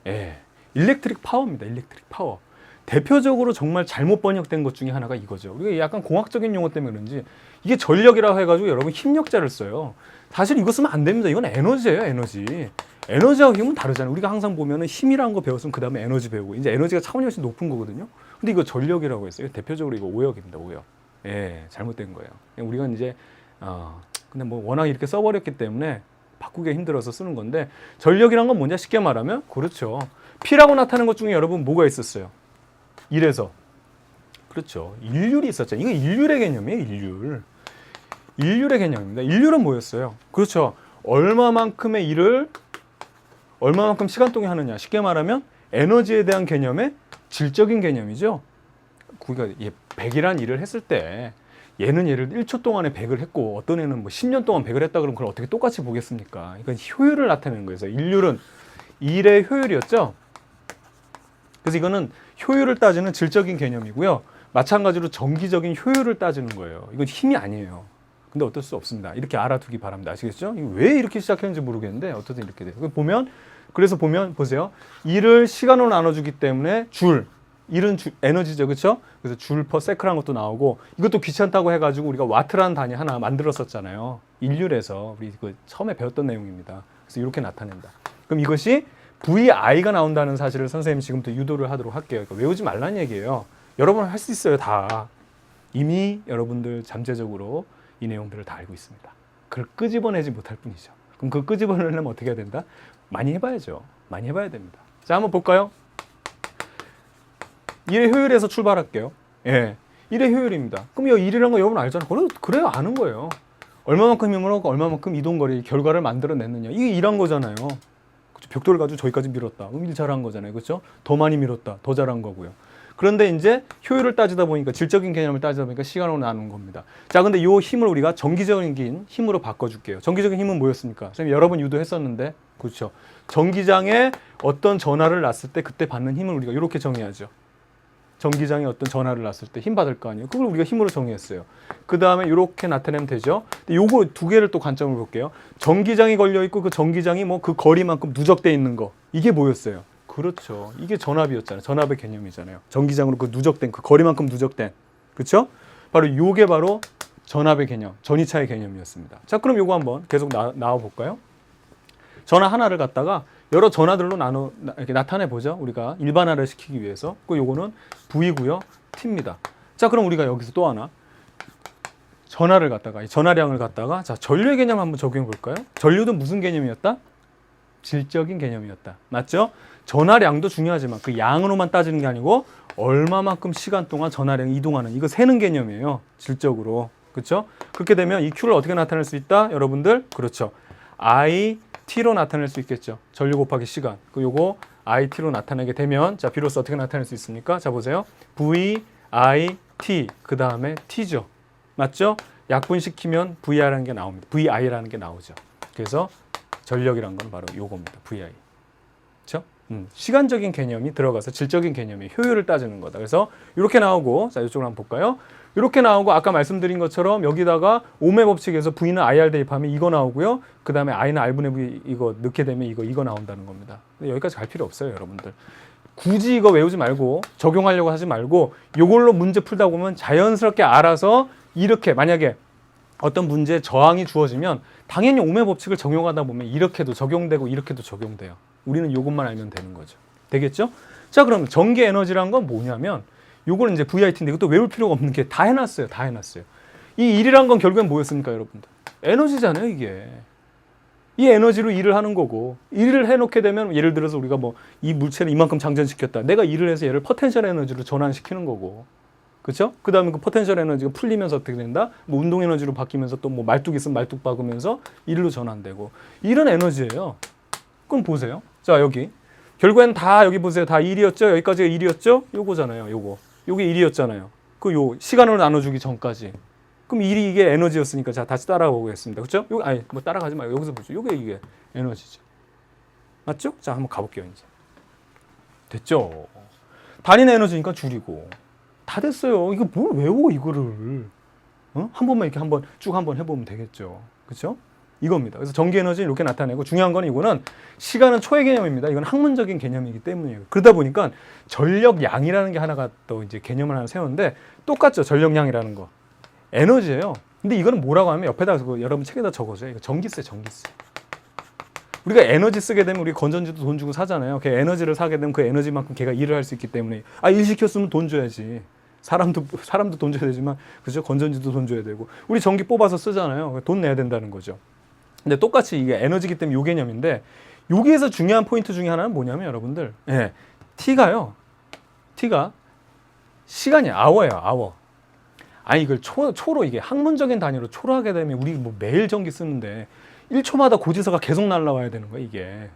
예. 일렉트릭 파워입니다. 일렉트릭 파워. 대표적으로 정말 잘못 번역된 것 중에 하나가 이거죠. 우리가 약간 공학적인 용어 때문에 그런지 이게 전력이라고 해가지고 여러분 힘력자를 써요. 사실 이거 쓰면 안 됩니다. 이건 에너지예요, 에너지. 에너지하고 힘은 다르잖아요. 우리가 항상 보면은 힘이라는 거 배웠으면 그 다음에 에너지 배우고, 이제 에너지가 차원이 훨씬 높은 거거든요. 근데 이거 전력이라고 했어요. 대표적으로 이거 오역입니다, 오역. 예, 잘못된 거예요. 우리가 이제 근데 뭐 워낙 이렇게 써버렸기 때문에 바꾸기가 힘들어서 쓰는 건데, 전력이란 건 뭐냐 쉽게 말하면 그렇죠. P라고 나타나는 것 중에 여러분 뭐가 있었어요? 이래서 그렇죠. 일률이 있었죠. 이거 일률의 개념이에요. 일률의 개념입니다. 일률은 뭐였어요? 그렇죠. 얼마만큼의 일을 얼마만큼 시간 동안 하느냐. 쉽게 말하면 에너지에 대한 개념의 질적인 개념이죠. 우리가 100이란 일을 했을 때 얘는 예를 들어 1초 동안에 100을 했고 어떤 애는 뭐 10년 동안 100을 했다 그러면 그걸 어떻게 똑같이 보겠습니까? 이건 효율을 나타내는 거예요. 그래서 일률은 일의 효율이었죠. 그래서 이거는 효율을 따지는 질적인 개념이고요. 마찬가지로 정기적인 효율을 따지는 거예요. 이건 힘이 아니에요. 근데 어쩔 수 없습니다. 이렇게 알아두기 바랍니다. 아시겠죠? 왜 이렇게 시작했는지 모르겠는데 어쨌든 이렇게 돼요. 그래서 보면 보세요. 일을 시간으로 나눠주기 때문에 일은 에너지죠. 그렇죠? 그래서 줄 퍼 세크라는 것도 나오고, 이것도 귀찮다고 해가지고 우리가 와트라는 단위 하나 만들었었잖아요. 일률에서 우리 그 처음에 배웠던 내용입니다. 그래서 이렇게 나타낸다. 그럼 이것이 VI가 나온다는 사실을 선생님이 지금부터 유도를 하도록 할게요. 그러니까 외우지 말라는 얘기예요. 여러분 할 수 있어요, 다. 이미 여러분들 잠재적으로 이 내용들을 다 알고 있습니다. 그걸 끄집어내지 못할 뿐이죠. 그럼 그 끄집어내려면 어떻게 해야 된다? 많이 해봐야죠. 많이 해봐야 됩니다. 자, 한번 볼까요? 일의 효율에서 출발할게요. 예, 일의 효율입니다. 그럼 이 일이라는 거 여러분 알잖아요. 그래요, 아는 거예요. 얼마만큼 힘을 하고 얼마만큼 이동거리, 결과를 만들어냈느냐. 이게 일한 거잖아요. 그렇죠? 벽돌을 가지고 저기까지 밀었다. 일 잘한 거잖아요. 그렇죠? 더 많이 밀었다. 더 잘한 거고요. 그런데 이제 효율을 따지다 보니까, 질적인 개념을 따지다 보니까 시간으로 나누는 겁니다. 자, 근데 이 힘을 우리가 정기적인 힘으로 바꿔줄게요. 정기적인 힘은 뭐였습니까? 선생님 여러 번 유도했었는데, 그렇죠? 전기장에 어떤 전하를 놨을 때 그때 받는 힘을 우리가 이렇게 정의하죠. 전기장에 어떤 전하를 놨을 때 힘 받을 거 아니에요. 그걸 우리가 힘으로 정의했어요. 그 다음에 이렇게 나타내면 되죠. 근데 요거 두 개를 또 관점을 볼게요. 전기장이 걸려 있고 그 전기장이 뭐 그 거리만큼 누적돼 있는 거, 이게 뭐였어요? 그렇죠. 이게 전압이었잖아요. 전압의 개념이잖아요. 전기장으로 그 누적된 그 거리만큼 누적된, 그렇죠? 바로 요게 바로 전압의 개념, 전이차의 개념이었습니다. 자, 그럼 요거 한번 계속 나와 볼까요? 전하 하나를 갖다가 여러 전하들로 이렇게 나타내 보죠. 우리가 일반화를 시키기 위해서. 그 요거는 V고요, T입니다. 자, 그럼 우리가 여기서 또 하나 전하를 갖다가, 이 전하량을 갖다가, 자, 전류의 개념 한번 적용해 볼까요? 전류도 무슨 개념이었다? 질적인 개념이었다. 맞죠? 전하량도 중요하지만 그 양으로만 따지는 게 아니고 얼마만큼 시간 동안 전하량이 이동하는, 이거 세는 개념이에요. 질적으로. 그렇죠? 그렇게 되면 이 Q를 어떻게 나타낼 수 있다? 여러분들, 그렇죠. IT로 나타낼 수 있겠죠. 전류 곱하기 시간. 그 요거 IT로 나타내게 되면 자, 비로소 어떻게 나타낼 수 있습니까? 자, 보세요. VIT 그 다음에 T죠. 맞죠? 약분시키면 VI라는 게 나옵니다. VI라는 게 나오죠. 그래서 전력이란 건 바로 요겁니다. VI. 그렇죠? 시간적인 개념이 들어가서 질적인 개념이 효율을 따지는 거다. 그래서 이렇게 나오고, 자, 이쪽으로 한번 볼까요? 이렇게 나오고 아까 말씀드린 것처럼 여기다가 오음의 법칙에서 V는 IR 대입하면 이거 나오고요. 그 다음에 I는 R분의 V 이거 넣게 되면 이거 나온다는 겁니다. 근데 여기까지 갈 필요 없어요, 여러분들. 굳이 이거 외우지 말고 적용하려고 하지 말고 이걸로 문제 풀다 보면 자연스럽게 알아서 이렇게 만약에 어떤 문제에 저항이 주어지면 당연히 오음의 법칙을 적용하다 보면 이렇게도 적용되고 이렇게도 적용돼요. 우리는 이것만 알면 되는 거죠. 되겠죠? 자, 그럼 전기 에너지란 건 뭐냐면 요거는 이제 VIT인데 이것도 외울 필요가 없는 게 다 해놨어요. 다 해놨어요. 이 일이란 건 결국엔 뭐였습니까, 여러분들? 에너지잖아요, 이게. 이 에너지로 일을 하는 거고 일을 해놓게 되면 예를 들어서 우리가 뭐 이 물체를 이만큼 장전시켰다. 내가 일을 해서 얘를 포텐셜 에너지로 전환시키는 거고. 그렇죠? 그 다음에 그 포텐셜 에너지가 풀리면서 어떻게 된다? 뭐 운동 에너지로 바뀌면서 또 뭐 말뚝 있으면 말뚝 박으면서 일로 전환되고 이런 에너지예요. 그럼 보세요. 자, 여기 결국엔 다 여기 보세요. 다 1이었죠? 여기까지가 1이었죠? 요거잖아요. 요게 1이었잖아요. 그 요 시간으로 나눠주기 전까지. 그럼 1이 이게 에너지였으니까 자, 다시 따라가 보겠습니다. 그렇죠? 요 아니 뭐 따라가지 말고 여기서 보죠. 이게 에너지죠. 맞죠? 자, 한번 가볼게요, 이제. 됐죠? 단위는 에너지니까 줄이고. 다 됐어요. 이거 뭘 외워 이거를. 한 번만 이렇게 쭉 한번 해보면 되겠죠. 그렇죠? 이겁니다. 그래서 전기 에너지는 이렇게 나타내고 중요한 건 이거는 시간은 초의 개념입니다. 이건 학문적인 개념이기 때문이에요. 그러다 보니까 전력량이라는 게 하나가 또 이제 개념을 하나 세우는데 똑같죠. 전력량이라는 거. 에너지예요. 근데 이거는 뭐라고 하면 옆에다 여러분 책에다 적어줘요. 이거 전기세. 우리가 에너지 쓰게 되면 우리 건전지도 돈 주고 사잖아요. 걔 에너지를 사게 되면 그 에너지만큼 걔가 일을 할 수 있기 때문에 일 시켰으면 돈 줘야지. 사람도 돈 줘야 되지만 그죠? 건전지도 돈 줘야 되고 우리 전기 뽑아서 쓰잖아요. 돈 내야 된다는 거죠. 근데 똑같이 이게 에너지기 때문에 요 개념인데 여기에서 중요한 포인트 중에 하나는 뭐냐면 여러분들 T가 시간이에요. 아워예요. 아니 이걸 초로 이게 학문적인 단위로 초로 하게 되면 우리 뭐 매일 전기 쓰는데 1초마다 고지서가 계속 날라와야 되는 거예요. 이게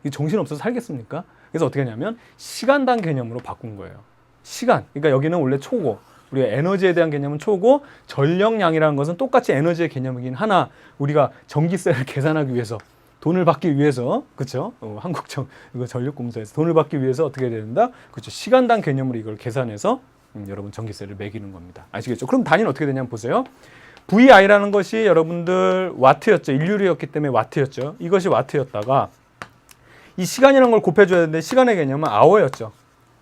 정신없어서 살겠습니까? 그래서 어떻게 하냐면 시간당 개념으로 바꾼 거예요. 시간. 그러니까 여기는 원래 초고 우리가 에너지에 대한 개념은 초고 전력량이라는 것은 똑같이 에너지의 개념이긴 하나 우리가 전기세를 계산하기 위해서 돈을 받기 위해서 그렇죠? 한국정 이거 전력공사에서 돈을 받기 위해서 어떻게 해야 된다? 그렇죠? 시간당 개념으로 이걸 계산해서 여러분 전기세를 매기는 겁니다. 아시겠죠? 그럼 단위는 어떻게 되냐면 보세요. VI라는 것이 여러분들 와트였죠. 일률이었기 때문에 와트였죠. 이것이 와트였다가 이 시간이라는 걸 곱해줘야 되는데 시간의 개념은 아워였죠.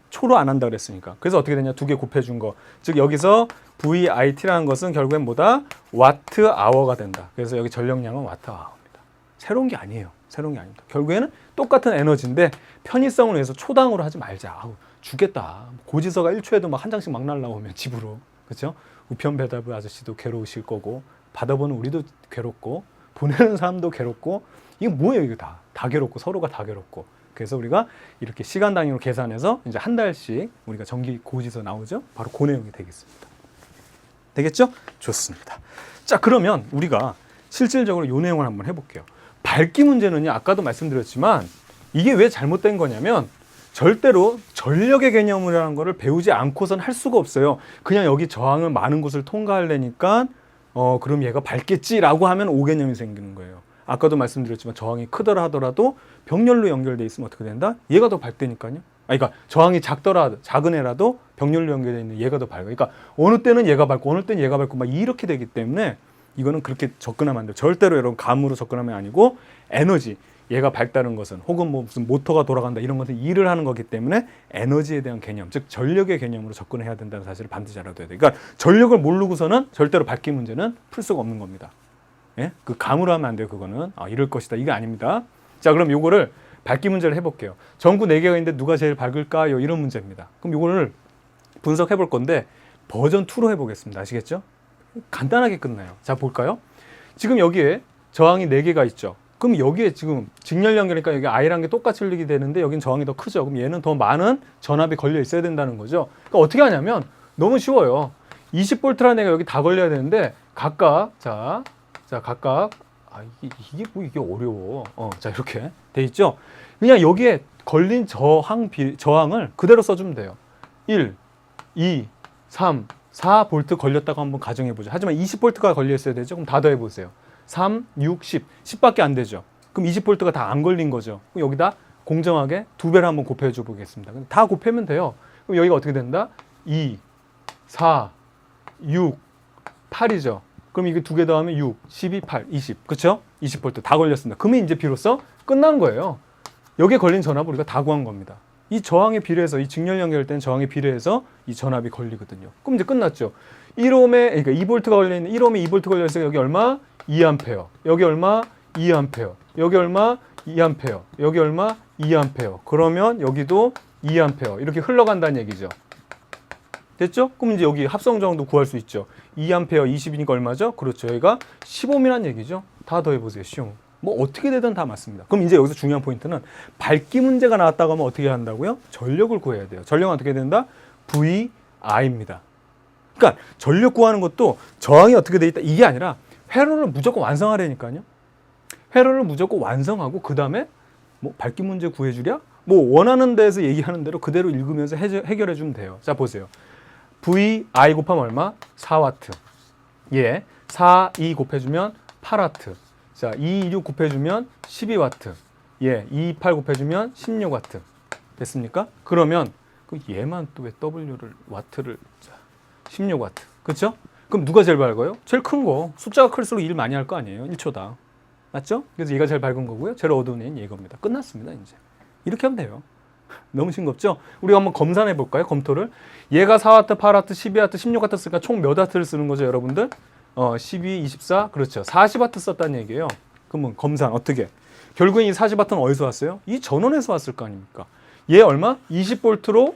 초로 안 한다 그랬으니까. 그래서 어떻게 되냐? 두 개 곱해준 거. 즉 여기서 VIT라는 것은 결국엔 뭐다? 와트 아워가 된다. 그래서 여기 전력량은 와트 아워입니다. 새로운 게 아니에요. 새로운 게 아닙니다. 결국에는 똑같은 에너지인데 편의성을 위해서 초당으로 하지 말자. 죽겠다. 고지서가 1초에도 막 한 장씩 막 날라오면 집으로. 그렇죠? 우편 배달부 아저씨도 괴로우실 거고 받아보는 우리도 괴롭고 보내는 사람도 괴롭고 이게 뭐예요? 이거 다 괴롭고 서로가 다 괴롭고 그래서 우리가 이렇게 시간 단위로 계산해서 이제 한 달씩 우리가 전기 고지서 나오죠? 바로 그 내용이 되겠습니다. 되겠죠? 좋습니다. 자, 그러면 우리가 실질적으로 이 내용을 한번 해볼게요. 밝기 문제는요, 아까도 말씀드렸지만 이게 왜 잘못된 거냐면 절대로 전력의 개념이라는 거를 배우지 않고선 할 수가 없어요. 그냥 여기 저항을 많은 곳을 통과하려니까 그럼 얘가 밝겠지라고 하면 오개념이 생기는 거예요. 아까도 말씀드렸지만 저항이 크더라 하더라도 병렬로 연결돼 있으면 어떻게 된다? 얘가 더 밝다니까요. 그러니까 저항이 작은 애라도 병렬로 연결돼 있는 얘가 더 밝아. 그러니까 어느 때는 얘가 밝고 어느 때는 얘가 밝고 막 이렇게 되기 때문에 이거는 그렇게 접근하면 안 돼요. 절대로 여러분 감으로 접근하면 아니고 에너지. 얘가 밝다는 것은 혹은 뭐 무슨 모터가 돌아간다 이런 것은 일을 하는 거기 때문에 에너지에 대한 개념, 즉 전력의 개념으로 접근해야 된다는 사실을 반드시 알아둬야 돼요. 그러니까 전력을 모르고서는 절대로 밝기 문제는 풀 수가 없는 겁니다. 예? 그 감으로 하면 안 돼요. 그거는 이럴 것이다. 이게 아닙니다. 자, 그럼 요거를 밝기 문제를 해볼게요. 전구 4개가 있는데 누가 제일 밝을까요? 이런 문제입니다. 그럼 요거를 분석해 볼 건데 버전 2로 해보겠습니다. 아시겠죠? 간단하게 끝나요. 자, 볼까요? 지금 여기에 저항이 4개가 있죠. 그럼 여기에 지금 직렬 연결이니까 여기 I라는 게 똑같이 흘리게 되는데 여긴 저항이 더 크죠. 그럼 얘는 더 많은 전압이 걸려 있어야 된다는 거죠. 그러니까 어떻게 하냐면 너무 쉬워요. 20V라는 애가 여기 다 걸려야 되는데 각각 각각 이게 어려워. 자 이렇게 돼 있죠. 그냥 여기에 걸린 저항을 그대로 써주면 돼요. 1, 2, 3, 4V 걸렸다고 한번 가정해 보죠. 하지만 20V가 걸려 있어야 되죠. 그럼 다 더해 보세요. 3, 6, 10. 10밖에 안 되죠. 그럼 20V가 다 안 걸린 거죠. 그럼 여기다 공정하게 2배를 한번 곱해 줘 보겠습니다. 다 곱하면 돼요. 그럼 여기가 어떻게 된다? 2, 4, 6, 8이죠. 그럼 이게 2개 더하면 6, 12, 8, 20. 그렇죠? 20V 다 걸렸습니다. 그러면 이제 비로소 끝난 거예요. 여기에 걸린 전압을 우리가 다 구한 겁니다. 이 저항에 비례해서, 이 직렬 연결된 저항에 비례해서 이 전압이 걸리거든요. 그럼 이제 끝났죠. 1옴에, 그러니까 2V가 걸려있는 1옴에 2V 걸려있으니까 여기 얼마? 2A. 여기 얼마? 2A. 여기 얼마? 2A. 여기 얼마? 2A. 그러면 여기도 2A. 이렇게 흘러간다는 얘기죠. 됐죠? 그럼 이제 여기 합성 저항도 구할 수 있죠. 2A 20이니까 얼마죠? 그렇죠. 여기가 10옴이란 얘기죠. 다 더해보세요. 시험. 뭐 어떻게 되든 다 맞습니다. 그럼 이제 여기서 중요한 포인트는 밝기 문제가 나왔다고 하면 어떻게 한다고요? 전력을 구해야 돼요. 전력은 어떻게 된다? VI입니다. 그러니까 전력 구하는 것도 저항이 어떻게 돼 있다 이게 아니라 회로를 무조건 완성하라니까요. 회로를 무조건 완성하고 그 다음에 뭐 밝기 문제 구해주랴? 뭐 원하는 데에서 얘기하는 대로 그대로 읽으면서 해결해 주면 돼요. 자 보세요. VI 곱하면 얼마? 4W. 예, 4, 2 곱해주면 8W. 자, 2, 6 곱해주면 12W. 예, 2, 8 곱해주면 16W. 됐습니까? 그러면 그 얘만 또 왜 W를, 와트를, 자, 16W. 그렇죠? 그럼 누가 제일 밝아요? 제일 큰 거. 숫자가 클수록 일 많이 할 거 아니에요? 1초당. 맞죠? 그래서 얘가 제일 밝은 거고요. 제일 어두운 애는 얘겁니다. 끝났습니다, 이제. 이렇게 하면 돼요. 너무 싱겁죠? 우리가 한번 검산해 볼까요? 검토를. 얘가 4W, 8W, 12W, 16W 쓰니까 총 몇 W를 쓰는 거죠, 여러분들? 12, 24, 그렇죠. 40W 썼다는 얘기예요. 그러면 검산 어떻게? 결국엔 이 40W는 어디서 왔어요? 이 전원에서 왔을 거 아닙니까? 얘 얼마? 20V로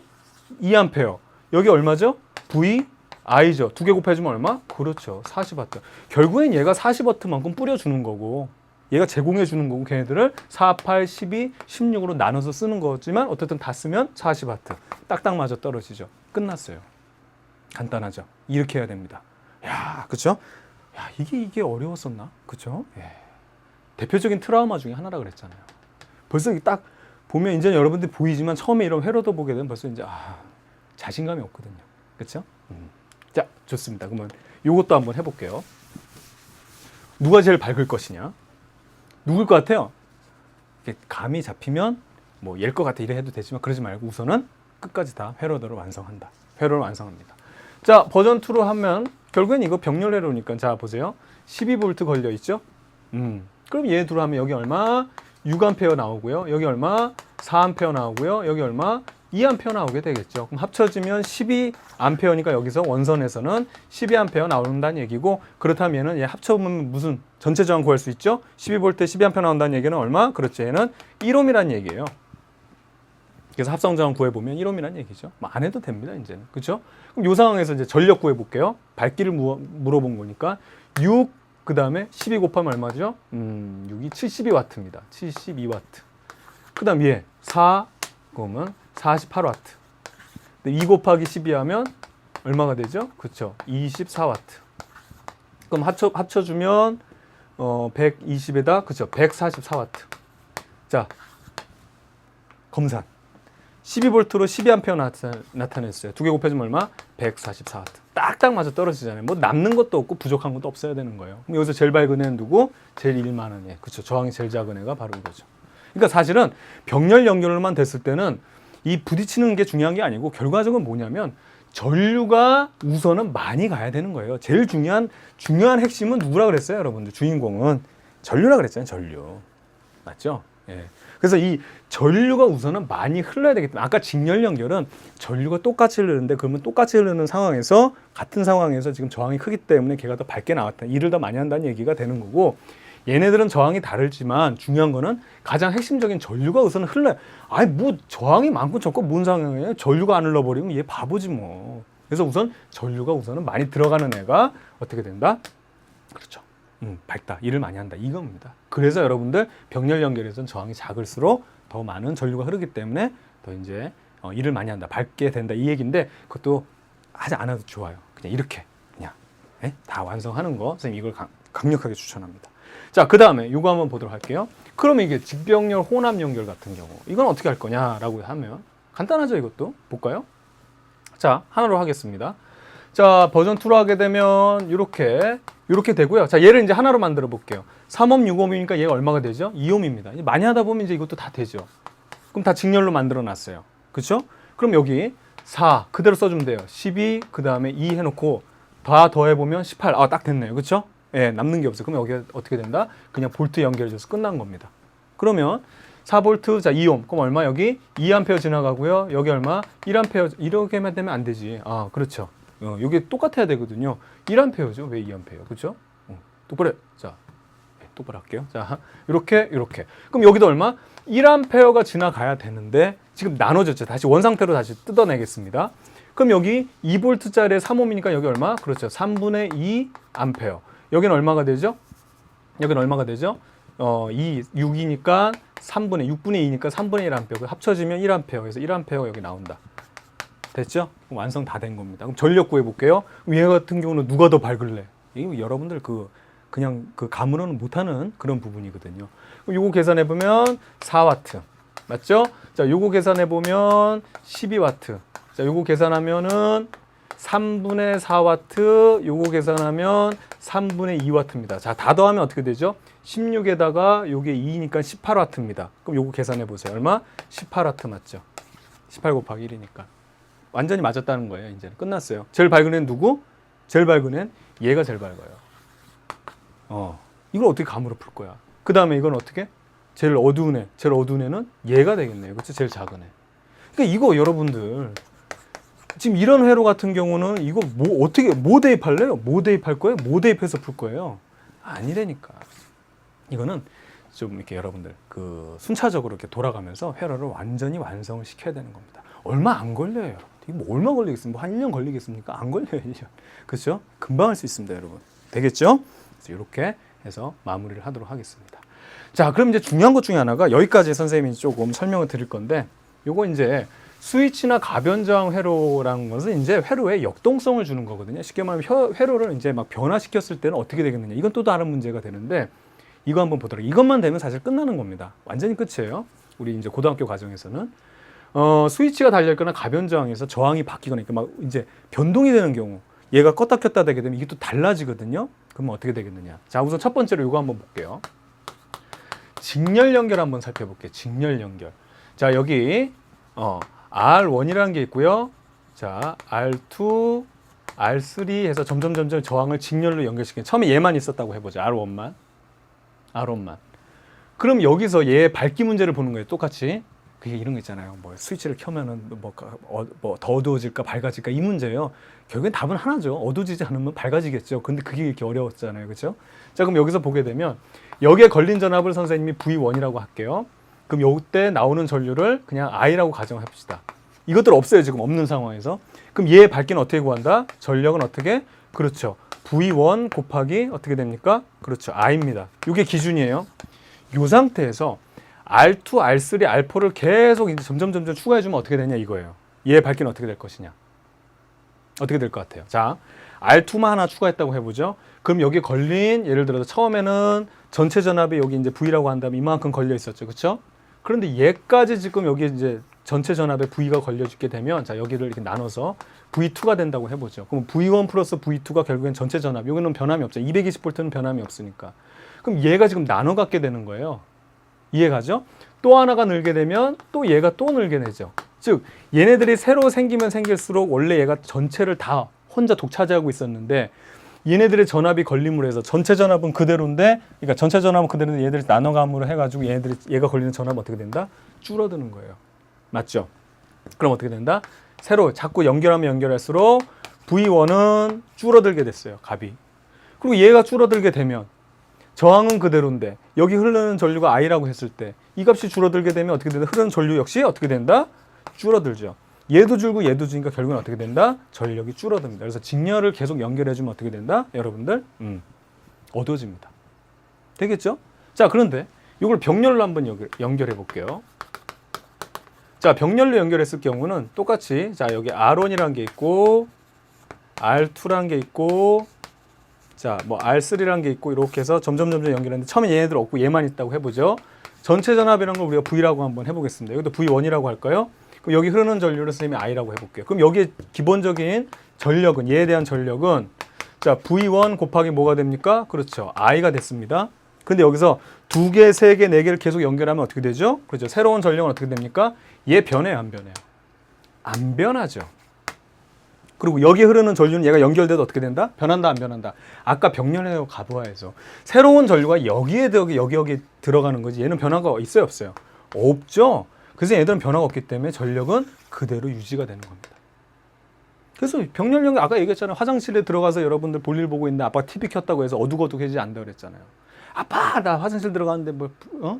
2A. 여기 얼마죠? VI죠. 2개 곱해주면 얼마? 그렇죠. 40W. 결국엔 얘가 40W만큼 뿌려주는 거고 얘가 제공해 주는 거고 걔네들을 4, 8, 12, 16으로 나눠서 쓰는 거지만 어쨌든 다 쓰면 40W. 딱딱 맞아 떨어지죠. 끝났어요. 간단하죠. 이렇게 해야 됩니다. 야, 그쵸? 야, 이게 어려웠었나? 그쵸? 예. 대표적인 트라우마 중에 하나라 그랬잖아요. 벌써 딱 보면 이제 여러분들 보이지만 처음에 이런 회로도 보게 되면 벌써 이제 자신감이 없거든요. 그쵸? 자, 좋습니다. 그러면 요것도 한번 해볼게요. 누가 제일 밝을 것이냐? 누굴 것 같아요? 감이 잡히면 뭐 얘일 것 같아 이래 해도 되지만 그러지 말고 우선은 끝까지 다 회로들을 완성한다. 회로를 완성합니다. 자, 버전 2로 하면 결국엔 이거 병렬 회로니까 자 보세요. 12V 걸려 있죠? 그럼 얘 둘 하면 여기 얼마? 6A 나오고요. 여기 얼마? 4A 나오고요. 여기 얼마? 2A 나오게 되겠죠. 그럼 합쳐지면 12A니까 여기서 원선에서는 12A 나온다는 얘기고 그렇다면 얘는 얘 합쳐보면 무슨 전체 저항 구할 수 있죠? 12V 12A 나온다는 얘기는 얼마? 그렇죠. 얘는 1옴이라는 얘기예요. 그래서 합성 저항 구해보면 1옴이라는 얘기죠. 뭐 안 해도 됩니다, 이제는. 그렇죠? 그럼 이 상황에서 이제 전력 구해볼게요. 밝기를 물어본 거니까 6, 그 다음에 12 곱하면 얼마죠? 6이 72W입니다. 72W. 그 다음 얘 4, 그러면 48W. 2 곱하기 12 하면 얼마가 되죠? 그렇죠. 24W. 그럼 합쳐주면 120에다 그렇죠. 144W. 자, 검산. 12V로 12A 나타냈어요. 2개 곱해주면 얼마? 144W. 딱딱 맞아 떨어지잖아요. 뭐 남는 것도 없고 부족한 것도 없어야 되는 거예요. 그럼 여기서 제일 밝은 애는 누구? 제일 일 많은 애. 그렇죠. 저항이 제일 작은 애가 바로 이거죠. 그러니까 사실은 병렬 연결만 됐을 때는 이 부딪히는 게 중요한 게 아니고 결과적으로 뭐냐면 전류가 우선은 많이 가야 되는 거예요. 제일 중요한 핵심은 누구라 그랬어요, 여러분들? 주인공은 전류라 그랬잖아요, 전류. 맞죠? 예. 그래서 이 전류가 우선은 많이 흘러야 되기 때문에 아까 직렬 연결은 전류가 똑같이 흐르는데 그러면 똑같이 흐르는 상황에서 같은 상황에서 지금 저항이 크기 때문에 걔가 더 밝게 나왔다. 일을 더 많이 한다는 얘기가 되는 거고 얘네들은 저항이 다르지만 중요한 거는 가장 핵심적인 전류가 우선 흘러요. 아니 뭐 저항이 많고 적고 뭔 상황이에요? 전류가 안 흘러버리면 얘 바보지 뭐. 그래서 우선 전류가 우선은 많이 들어가는 애가 어떻게 된다? 그렇죠. 밝다. 일을 많이 한다. 이겁니다. 그래서 여러분들 병렬 연결에서는 저항이 작을수록 더 많은 전류가 흐르기 때문에 더 이제 일을 많이 한다. 밝게 된다. 이 얘기인데 그것도 하지 않아도 좋아요. 그냥 이렇게 그냥 네? 다 완성하는 거 선생님 이걸 강력하게 추천합니다. 자, 그 다음에 이거 한번 보도록 할게요. 그러면 이게 직병렬 혼합 연결 같은 경우 이건 어떻게 할 거냐라고 하면 간단하죠. 이것도 볼까요? 자, 하나로 하겠습니다. 자, 버전 2로 하게 되면 이렇게 되고요. 자, 얘를 이제 하나로 만들어 볼게요. 3옴 6옴이니까 얘가 얼마가 되죠? 2옴입니다. 많이 하다 보면 이제 이것도 다 되죠. 그럼 다 직렬로 만들어 놨어요. 그렇죠? 그럼 여기 4 그대로 써주면 돼요. 12 그 다음에 2 해놓고 다 더해보면 18. 아, 딱 됐네요. 그렇죠? 예, 남는 게 없어요. 그럼 여기 어떻게 된다? 그냥 볼트 연결해줘서 끝난 겁니다. 그러면 4볼트, 자, 2옴. 그럼 얼마? 여기 2A 지나가고요. 여기 얼마? 1A. 이렇게만 되면 안 되지. 아, 그렇죠. 이게 똑같아야 되거든요. 1A죠. 왜 2A? 그렇죠? 똑바로. 자, 똑바로 할게요. 자, 이렇게. 그럼 여기도 얼마? 1A가 지나가야 되는데 지금 나눠졌죠. 다시 원상태로 다시 뜯어내겠습니다. 그럼 여기 2V짜리 3옴이니까 여기 얼마? 그렇죠. 3분의 2A. 여기는 얼마가 되죠? 여기는 얼마가 되죠? 6이니까 6분의 2니까 3분의 1A. 합쳐지면 1A. 그래서 1A 여기 나온다. 됐죠? 그럼 완성 다 된 겁니다. 그럼 전력 구해볼게요. 얘 같은 경우는 누가 더 밝을래? 이거 여러분들 그냥 감으로는 못하는 그런 부분이거든요. 그럼 요거 계산해보면 4W. 맞죠? 자, 요거 계산해보면 12W. 자, 요거 계산하면은 3분의 4W, 요거 계산하면 3분의 2W입니다. 자, 다 더하면 어떻게 되죠? 16에다가 요게 2니까 18W입니다. 그럼 요거 계산해 보세요. 얼마? 18W 맞죠? 18 곱하기 1이니까. 완전히 맞았다는 거예요. 이제는 끝났어요. 제일 밝은 애는 누구? 제일 밝은 애는 얘가 제일 밝아요. 이걸 어떻게 감으로 풀 거야? 그 다음에 이건 어떻게? 제일 어두운 애는 얘가 되겠네요. 그렇죠? 제일 작은 애. 그러니까 이거 여러분들 지금 이런 회로 같은 경우는 이거 뭐 대입할래요? 뭐 대입할 거예요? 뭐 대입해서 풀 거예요? 아니라니까. 이거는 좀 이렇게 여러분들 순차적으로 이렇게 돌아가면서 회로를 완전히 완성을 시켜야 되는 겁니다. 얼마 안 걸려요, 여러분. 이게 뭐 얼마 걸리겠습니까? 뭐 한 1년 걸리겠습니까? 안 걸려요, 1년. 그렇죠? 금방 할 수 있습니다, 여러분. 되겠죠? 그래서 이렇게 해서 마무리를 하도록 하겠습니다. 자, 그럼 이제 중요한 것 중에 하나가 여기까지 선생님이 조금 설명을 드릴 건데 요거 이제 스위치나 가변저항 회로라는 것은 이제 회로에 역동성을 주는 거거든요. 쉽게 말하면 회로를 이제 막 변화시켰을 때는 어떻게 되겠느냐. 이건 또 다른 문제가 되는데 이거 한번 보도록. 이것만 되면 사실 끝나는 겁니다. 완전히 끝이에요. 우리 이제 고등학교 과정에서는 스위치가 달려있거나 가변저항에서 저항이 바뀌거나 막 이제 변동이 되는 경우 얘가 껐다 켰다 되게 되면 이게 또 달라지거든요. 그러면 어떻게 되겠느냐. 자, 우선 첫 번째로 이거 한번 볼게요. 직렬 연결 한번 살펴볼게요. 직렬 연결. 자, 여기 R1이라는 게 있고요. 자, R2, R3 해서 점점 저항을 직렬로 연결시키는. 처음에 얘만 있었다고 해보죠. R1만. 그럼 여기서 얘의 밝기 문제를 보는 거예요. 똑같이. 그게 이런 거 있잖아요. 뭐 스위치를 켜면은 뭐 더 어두워질까 밝아질까 이 문제예요. 결국엔 답은 하나죠. 어두워지지 않으면 밝아지겠죠. 근데 그게 이렇게 어려웠잖아요. 그렇죠? 자, 그럼 여기서 보게 되면 여기에 걸린 전압을 선생님이 V1이라고 할게요. 그럼 요때 나오는 전류를 그냥 I라고 가정해 봅시다. 이것들 없어요. 지금 없는 상황에서. 그럼 얘의 밝기는 어떻게 구한다? 전력은 어떻게? 그렇죠. V1 곱하기 어떻게 됩니까? 그렇죠. I입니다. 이게 기준이에요. 이 상태에서 R2, R3, R4를 계속 이제 점점 추가해주면 어떻게 되냐 이거예요. 얘의 밝기는 어떻게 될 것이냐. 어떻게 될 것 같아요? 자, R2만 하나 추가했다고 해보죠. 그럼 여기 걸린, 예를 들어서 처음에는 전체 전압이 여기 이제 V라고 한다면 이만큼 걸려 있었죠. 그렇죠? 그런데 얘까지 지금 여기 이제 전체 전압에 V가 걸려지게 되면, 자, 여기를 이렇게 나눠서 V2가 된다고 해보죠. 그럼 V1 플러스 V2가 결국엔 전체 전압. 여기는 변함이 없죠. 220V는 변함이 없으니까. 그럼 얘가 지금 나눠 갖게 되는 거예요. 이해가죠? 또 하나가 늘게 되면 또 얘가 또 늘게 되죠. 즉 얘네들이 새로 생기면 생길수록 원래 얘가 전체를 다 혼자 독차지하고 있었는데 얘네들의 전압이 걸림으로 해서 전체 전압은 그대로인데, 그러니까 전체 전압은 그대로인데 얘들이 나눠감으로 해가지고 얘가 걸리는 전압은 어떻게 된다? 줄어드는 거예요. 맞죠? 그럼 어떻게 된다? 새로 자꾸 연결하면 연결할수록 V1은 줄어들게 됐어요. 값이. 그리고 얘가 줄어들게 되면 저항은 그대로인데 여기 흐르는 전류가 I라고 했을 때 이 값이 줄어들게 되면 어떻게 된다? 흐르는 전류 역시 어떻게 된다? 줄어들죠. 얘도 줄고 얘도 주니까 결국은 어떻게 된다? 전력이 줄어듭니다. 그래서 직렬을 계속 연결해주면 어떻게 된다? 여러분들 어두워집니다. 되겠죠? 자, 그런데 이걸 병렬로 한번 연결해 볼게요. 자, 병렬로 연결했을 경우는 똑같이, 자, 여기 R1이라는 게 있고 R2라는 게 있고 자, 뭐 R3라는 게 있고 이렇게 해서 점점 연결하는데 처음에 얘네들 없고 얘만 있다고 해보죠. 전체 전압이라는 걸 우리가 V라고 한번 해보겠습니다. 여기도 V1이라고 할까요? 그럼 여기 흐르는 전류를 선생님이 I라고 해볼게요. 그럼 여기에 기본적인 전력은, 얘에 대한 전력은 자, V1 곱하기 뭐가 됩니까? 그렇죠. I가 됐습니다. 근데 여기서 2개, 3개, 4개를 계속 연결하면 어떻게 되죠? 그렇죠. 새로운 전력은 어떻게 됩니까? 얘 변해요, 안 변해요? 안 변하죠. 그리고 여기 흐르는 전류는 얘가 연결돼도 어떻게 된다? 변한다, 안 변한다? 아까 병렬해하고 가부하에서 새로운 전류가 여기에 여기 들어가는 거지. 얘는 변화가 있어요, 없어요? 없죠. 그래서 얘들은 변화가 없기 때문에 전력은 그대로 유지가 되는 겁니다. 그래서 병렬 연결, 아까 얘기했잖아요. 화장실에 들어가서 여러분들 볼일 보고 있는데 아빠 TV 켰다고 해서 어둑어둑해지지 않는다 그랬잖아요. 아빠, 나 화장실 들어가는데 뭐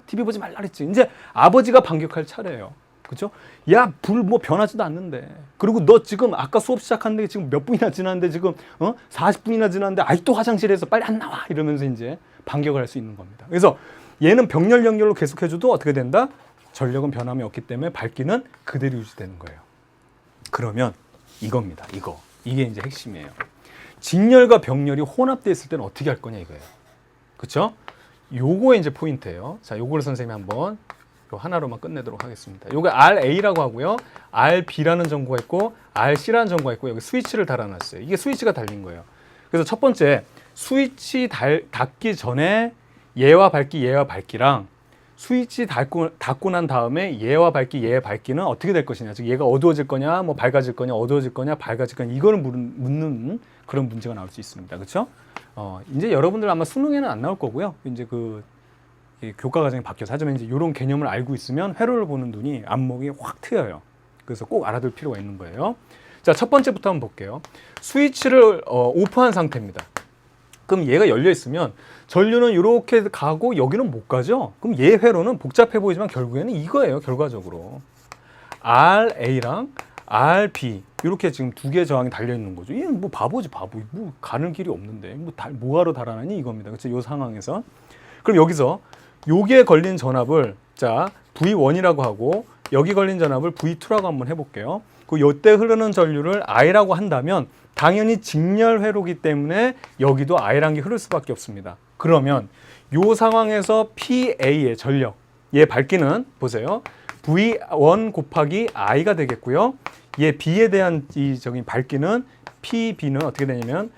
TV 보지 말라 그랬지. 이제 아버지가 반격할 차례예요. 그렇죠? 야, 불 뭐 변하지도 않는데. 그리고 너 지금 아까 수업 시작하는데 지금 몇 분이나 지났는데 지금 40분이나 지났는데 아직도 화장실에서 빨리 안 나와 이러면서 이제 반격을 할 수 있는 겁니다. 그래서 얘는 병렬 연결로 계속해줘도 어떻게 된다? 전력은 변함이 없기 때문에 밝기는 그대로 유지되는 거예요. 그러면 이겁니다. 이게 이제 핵심이에요. 직렬과 병렬이 혼합되어 있을 때는 어떻게 할 거냐 이거예요. 그렇죠? 요거에 이제 포인트예요. 자, 요거를 선생님이 한번 요 하나로만 끝내도록 하겠습니다. 요게 RA라고 하고요. RB라는 전구가 있고 RC라는 전구가 있고 여기 스위치를 달아놨어요. 이게 스위치가 달린 거예요. 그래서 첫 번째 스위치 닫기 전에 얘와 밝기랑 스위치 닫고 난 다음에 얘와 밝기는 어떻게 될 것이냐. 즉 얘가 어두워질 거냐, 뭐 밝아질 거냐, 어두워질 거냐, 밝아질 거냐 이거를 묻는 그런 문제가 나올 수 있습니다. 그렇죠? 이제 여러분들 아마 수능에는 안 나올 거고요. 이제 교과 과정이 바뀌어서 하지만 이제 이런 개념을 알고 있으면 회로를 보는 눈이 안목이 확 트여요. 그래서 꼭 알아둘 필요가 있는 거예요. 자, 첫 번째부터 한번 볼게요. 스위치를 오프한 상태입니다. 그럼 얘가 열려 있으면 전류는 이렇게 가고 여기는 못 가죠. 그럼 얘 회로는 복잡해 보이지만 결국에는 이거예요. 결과적으로 RA랑 RB 이렇게 지금 두 개의 저항이 달려 있는 거죠. 얘는 뭐 바보지 바보. 뭐 가는 길이 없는데 뭐하러 달아나니 이겁니다. 그렇죠? 이 상황에서 그럼 여기서 요게 걸린 전압을 자 V1이라고 하고 여기 걸린 전압을 V2라고 한번 해볼게요. 그 요때 흐르는 전류를 I라고 한다면 당연히 직렬 회로기 때문에 여기도 I라는 게 흐를 수밖에 없습니다. 그러면 요 상황에서 PA의 전력, 얘 밝기는 보세요. V1 곱하기 I가 되겠고요. 얘 B에 대한 저기 밝기는 PB는 어떻게 되냐면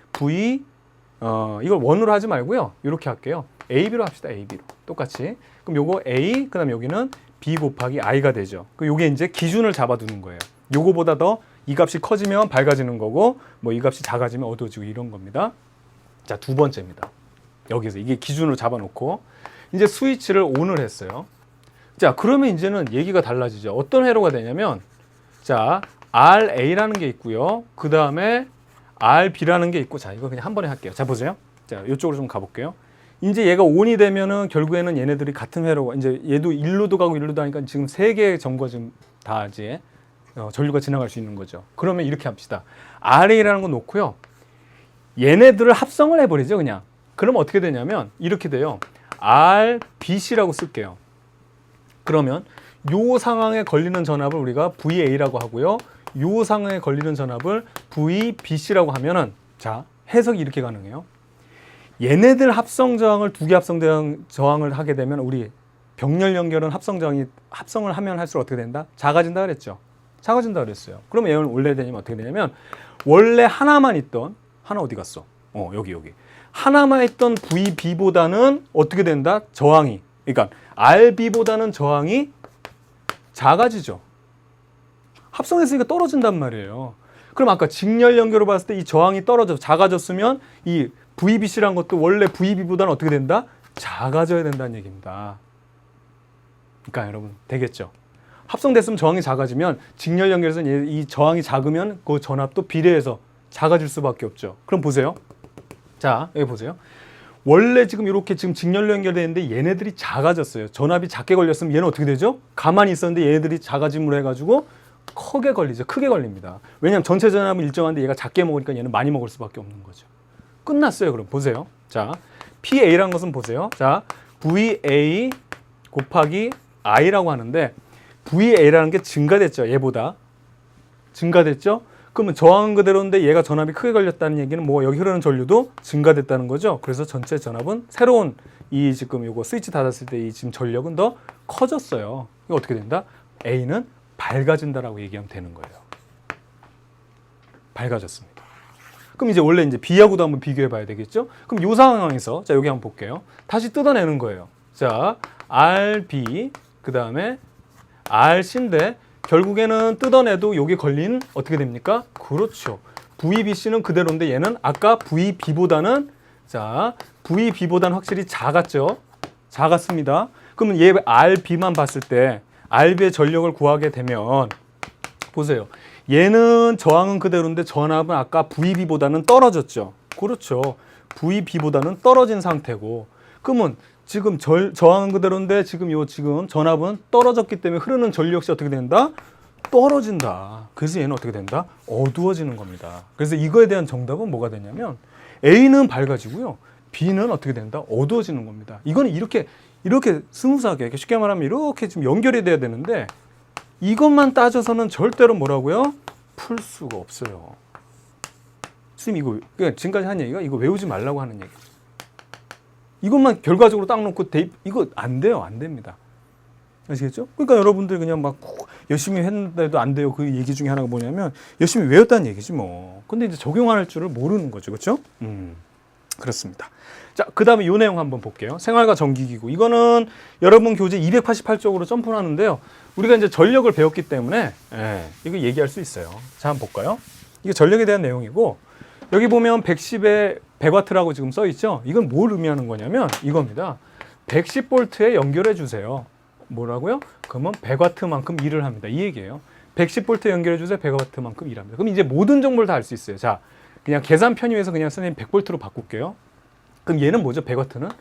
이걸 원으로 하지 말고요. 이렇게 할게요. AB로 합시다. AB로. 똑같이. 그럼 요거 A, 그 다음에 여기는 B 곱하기 I가 되죠. 요게 이제 기준을 잡아두는 거예요. 요거보다 더 이 값이 커지면 밝아지는 거고, 뭐 이 값이 작아지면 어두워지고 이런 겁니다. 자, 두 번째입니다. 여기서 이게 기준으로 잡아놓고, 이제 스위치를 ON을 했어요. 자, 그러면 이제는 얘기가 달라지죠. 어떤 회로가 되냐면, 자, RA라는 게 있고요. 그 다음에 RB라는 게 있고, 자, 이거 그냥 한 번에 할게요. 자, 보세요. 자, 이쪽으로 좀 가볼게요. 이제 얘가 ON이 되면은 결국에는 얘네들이 같은 회로가 이제 얘도 일로도 가고 일로도 하니까 지금 세 개의 전구가 지금 다 이제 전류가 지나갈 수 있는 거죠. 그러면 이렇게 합시다. RA라는 거 놓고요. 얘네들을 합성을 해버리죠, 그냥. 그러면 어떻게 되냐면 이렇게 돼요. RBC라고 쓸게요. 그러면 요 상황에 걸리는 전압을 우리가 VA라고 하고요. 요 상황에 걸리는 전압을 VBC라고 하면은 자, 해석이 이렇게 가능해요. 얘네들 합성 저항을 두 개 합성 저항을 하게 되면 우리 병렬 연결은 합성을 하면 할수록 어떻게 된다? 작아진다 그랬죠. 작아진다 그랬어요. 그럼 얘는 원래 되냐면 어떻게 되냐면 원래 하나만 있던 하나 어디 갔어? 여기 하나만 있던 VB보다는 어떻게 된다? 저항이 그러니까 RB보다는 저항이 작아지죠. 합성했으니까 떨어진단 말이에요. 그럼 아까 직렬 연결을 봤을 때 이 저항이 작아졌으면 이 VBC라는 것도 원래 VB보다는 어떻게 된다? 작아져야 된다는 얘기입니다. 그러니까 여러분 되겠죠? 합성됐으면 저항이 작아지면 직렬 연결에서 이 저항이 작으면 그 전압도 비례해서 작아질 수밖에 없죠. 그럼 보세요. 자, 여기 보세요. 원래 지금 이렇게 지금 직렬로 연결되어 있는데 얘네들이 작아졌어요. 전압이 작게 걸렸으면 얘는 어떻게 되죠? 가만히 있었는데 얘네들이 작아짐으로 해가지고 크게 걸립니다. 왜냐하면 전체 전압은 일정한데 얘가 작게 먹으니까 얘는 많이 먹을 수밖에 없는 거죠. 끝났어요. 그럼 보세요. 자, PA라는 것은 보세요. 자, VA 곱하기 I라고 하는데 VA라는 게 증가됐죠. 얘보다. 증가됐죠? 그러면 저항은 그대로인데 얘가 전압이 크게 걸렸다는 얘기는 뭐 여기 흐르는 전류도 증가됐다는 거죠. 그래서 전체 전압은 새로운 이 지금 요거 스위치 닫았을 때 이 지금 전력은 더 커졌어요. 이거 어떻게 된다? A는 밝아진다라고 얘기하면 되는 거예요. 밝아졌습니다. 그럼 이제 원래 이제 B하고도 한번 비교해 봐야 되겠죠? 그럼 이 상황에서 자 여기 한번 볼게요. 다시 뜯어내는 거예요. 자 RB 그 다음에 RC인데 결국에는 뜯어내도 여기 걸린 어떻게 됩니까? 그렇죠. VBC는 그대로인데 얘는 아까 VB보다는 자 VB보다는 확실히 작았죠. 작았습니다. 그러면 얘 RB만 봤을 때 RB의 전력을 구하게 되면 보세요. 얘는 저항은 그대로인데 전압은 아까 VB보다는 떨어졌죠. 그렇죠. VB보다는 떨어진 상태고 그러면 지금 저항은 그대로인데 지금 전압은 떨어졌기 때문에 흐르는 전류 역시 어떻게 된다? 떨어진다. 그래서 얘는 어떻게 된다? 어두워지는 겁니다. 그래서 이거에 대한 정답은 뭐가 되냐면 A는 밝아지고요. B는 어떻게 된다? 어두워지는 겁니다. 이거는 이렇게 스무스하게 쉽게 말하면 이렇게 지금 연결이 돼야 되는데 이것만 따져서는 절대로 뭐라고요? 풀 수가 없어요. 선생님 이거 지금까지 한 얘기가 이거 외우지 말라고 하는 얘기죠. 이것만 결과적으로 딱 놓고 이거 안 돼요. 안 됩니다. 아시겠죠? 그러니까 여러분들 그냥 막 열심히 했는데도 안 돼요. 그 얘기 중에 하나가 뭐냐면 열심히 외웠다는 얘기지 뭐. 근데 이제 적용할 줄을 모르는 거죠. 그렇죠? 그렇습니다. 자, 그 다음에 이 내용 한번 볼게요. 생활과 전기기구. 이거는 여러분 교재 288쪽으로 점프를 하는데요. 우리가 이제 전력을 배웠기 때문에 이거 얘기할 수 있어요. 자, 한번 볼까요? 이게 전력에 대한 내용이고 여기 보면 110에 100W라고 지금 써 있죠. 이건 뭘 의미하는 거냐면 이겁니다. 110V에 연결해 주세요. 뭐라고요? 그러면 100W만큼 일을 합니다. 이 얘기예요. 110V에 연결해 주세요. 100W만큼 일합니다. 그럼 이제 모든 정보를 다 알 수 있어요. 자, 그냥 계산 편의해서 그냥 선생님 100V로 바꿀게요. 그럼 얘는 뭐죠? 100W는?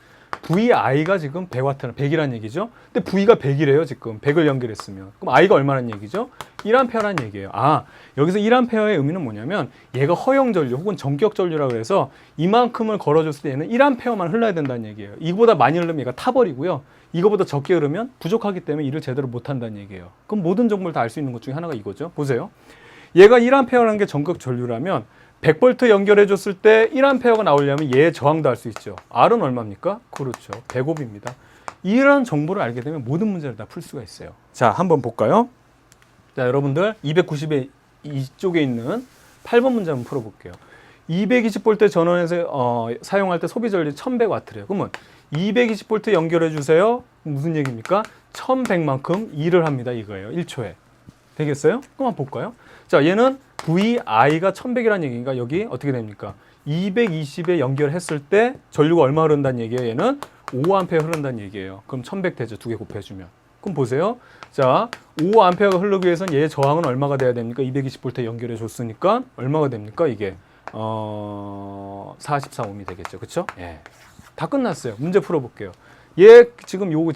VI가 지금 100W는 100이라는 얘기죠. 근데 V가 100이래요. 지금 100을 연결했으면. 그럼 I가 얼마라는 얘기죠? 1A라는 얘기예요. 아, 여기서 1A의 의미는 뭐냐면 얘가 허용 전류 혹은 전격 전류라고 해서 이만큼을 걸어줬을 때 얘는 1A만 흘러야 된다는 얘기예요. 이거보다 많이 흐르면 얘가 타버리고요. 이거보다 적게 흐르면 부족하기 때문에 일을 제대로 못한다는 얘기예요. 그럼 모든 정보를 다 알 수 있는 것 중에 하나가 이거죠. 보세요. 얘가 1A라는 게 전격 전류라면 100V 연결해 줬을 때 1A가 나오려면 얘의 저항도 알 수 있죠. R은 얼마입니까? 그렇죠. 105B입니다. 이런 정보를 알게 되면 모든 문제를 다 풀 수가 있어요. 자, 한번 볼까요? 자, 여러분들 290의 이쪽에 있는 8번 문제 한번 풀어볼게요. 220V 전원에서 사용할 때 소비 전류 1100W래요. 그러면 220V 연결해 주세요. 무슨 얘기입니까? 1100만큼 일을 합니다. 이거예요. 1초에. 되겠어요? 그럼 한번 볼까요? 자, 얘는 VI가 1100이라는 얘기니까 여기 어떻게 됩니까? 220에 연결했을 때 전류가 얼마 흐른다는 얘기예요? 얘는 5A 흐른다는 얘기예요. 그럼 1100 되죠. 두 개 곱해주면. 그럼 보세요. 자, 5A가 흐르기 위해서는 얘의 저항은 얼마가 돼야 됩니까? 220V에 연결해 줬으니까 얼마가 됩니까? 이게 44ohm이 되겠죠. 그렇죠? 예. 다 끝났어요. 문제 풀어볼게요. 얘 지금 요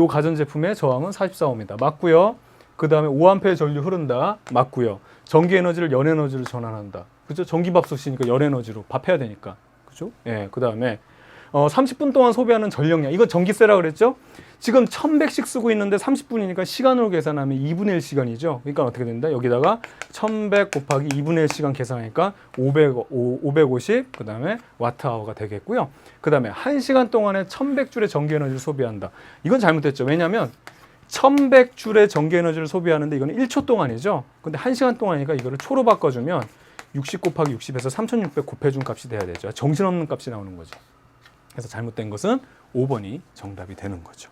가전제품의 저항은 44ohm이다. 맞고요. 그 다음에 5A 전류 흐른다. 맞고요. 전기 에너지를 연 에너지로 전환한다. 그죠? 전기밥솥이니까 연 에너지로 밥해야 되니까. 그죠? 예. 그 다음에 30분 동안 소비하는 전력량. 이거 전기세라 그랬죠? 지금 1100씩 쓰고 있는데 30분이니까 시간으로 계산하면 2분의 1 시간이죠. 그러니까 어떻게 된다? 여기다가 1100 곱하기 2분의 1 시간 계산하니까 550, 그 다음에 와트아워가 되겠고요. 그 다음에 1시간 동안에 1100줄의 전기 에너지를 소비한다. 이건 잘못됐죠. 왜냐하면 1100줄의 전기 에너지를 소비하는데 이거는 1초 동안이죠. 근데 1시간 동안이니까 이거를 초로 바꿔주면 60 곱하기 60에서 3600 곱해준 값이 돼야 되죠. 정신없는 값이 나오는 거죠. 그래서 잘못된 것은 5번이 정답이 되는 거죠.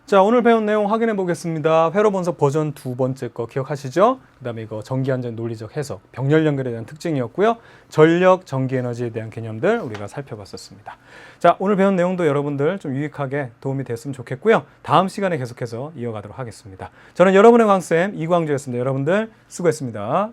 자, 오늘 배운 내용 확인해 보겠습니다. 회로 분석 버전 2번째 거 기억하시죠? 그 다음에 이거 전기안전 논리적 해석, 병렬 연결에 대한 특징이었고요. 전력, 전기에너지에 대한 개념들 우리가 살펴봤었습니다. 자, 오늘 배운 내용도 여러분들 좀 유익하게 도움이 됐으면 좋겠고요. 다음 시간에 계속해서 이어가도록 하겠습니다. 저는 여러분의 광쌤 이광주였습니다. 여러분들 수고했습니다.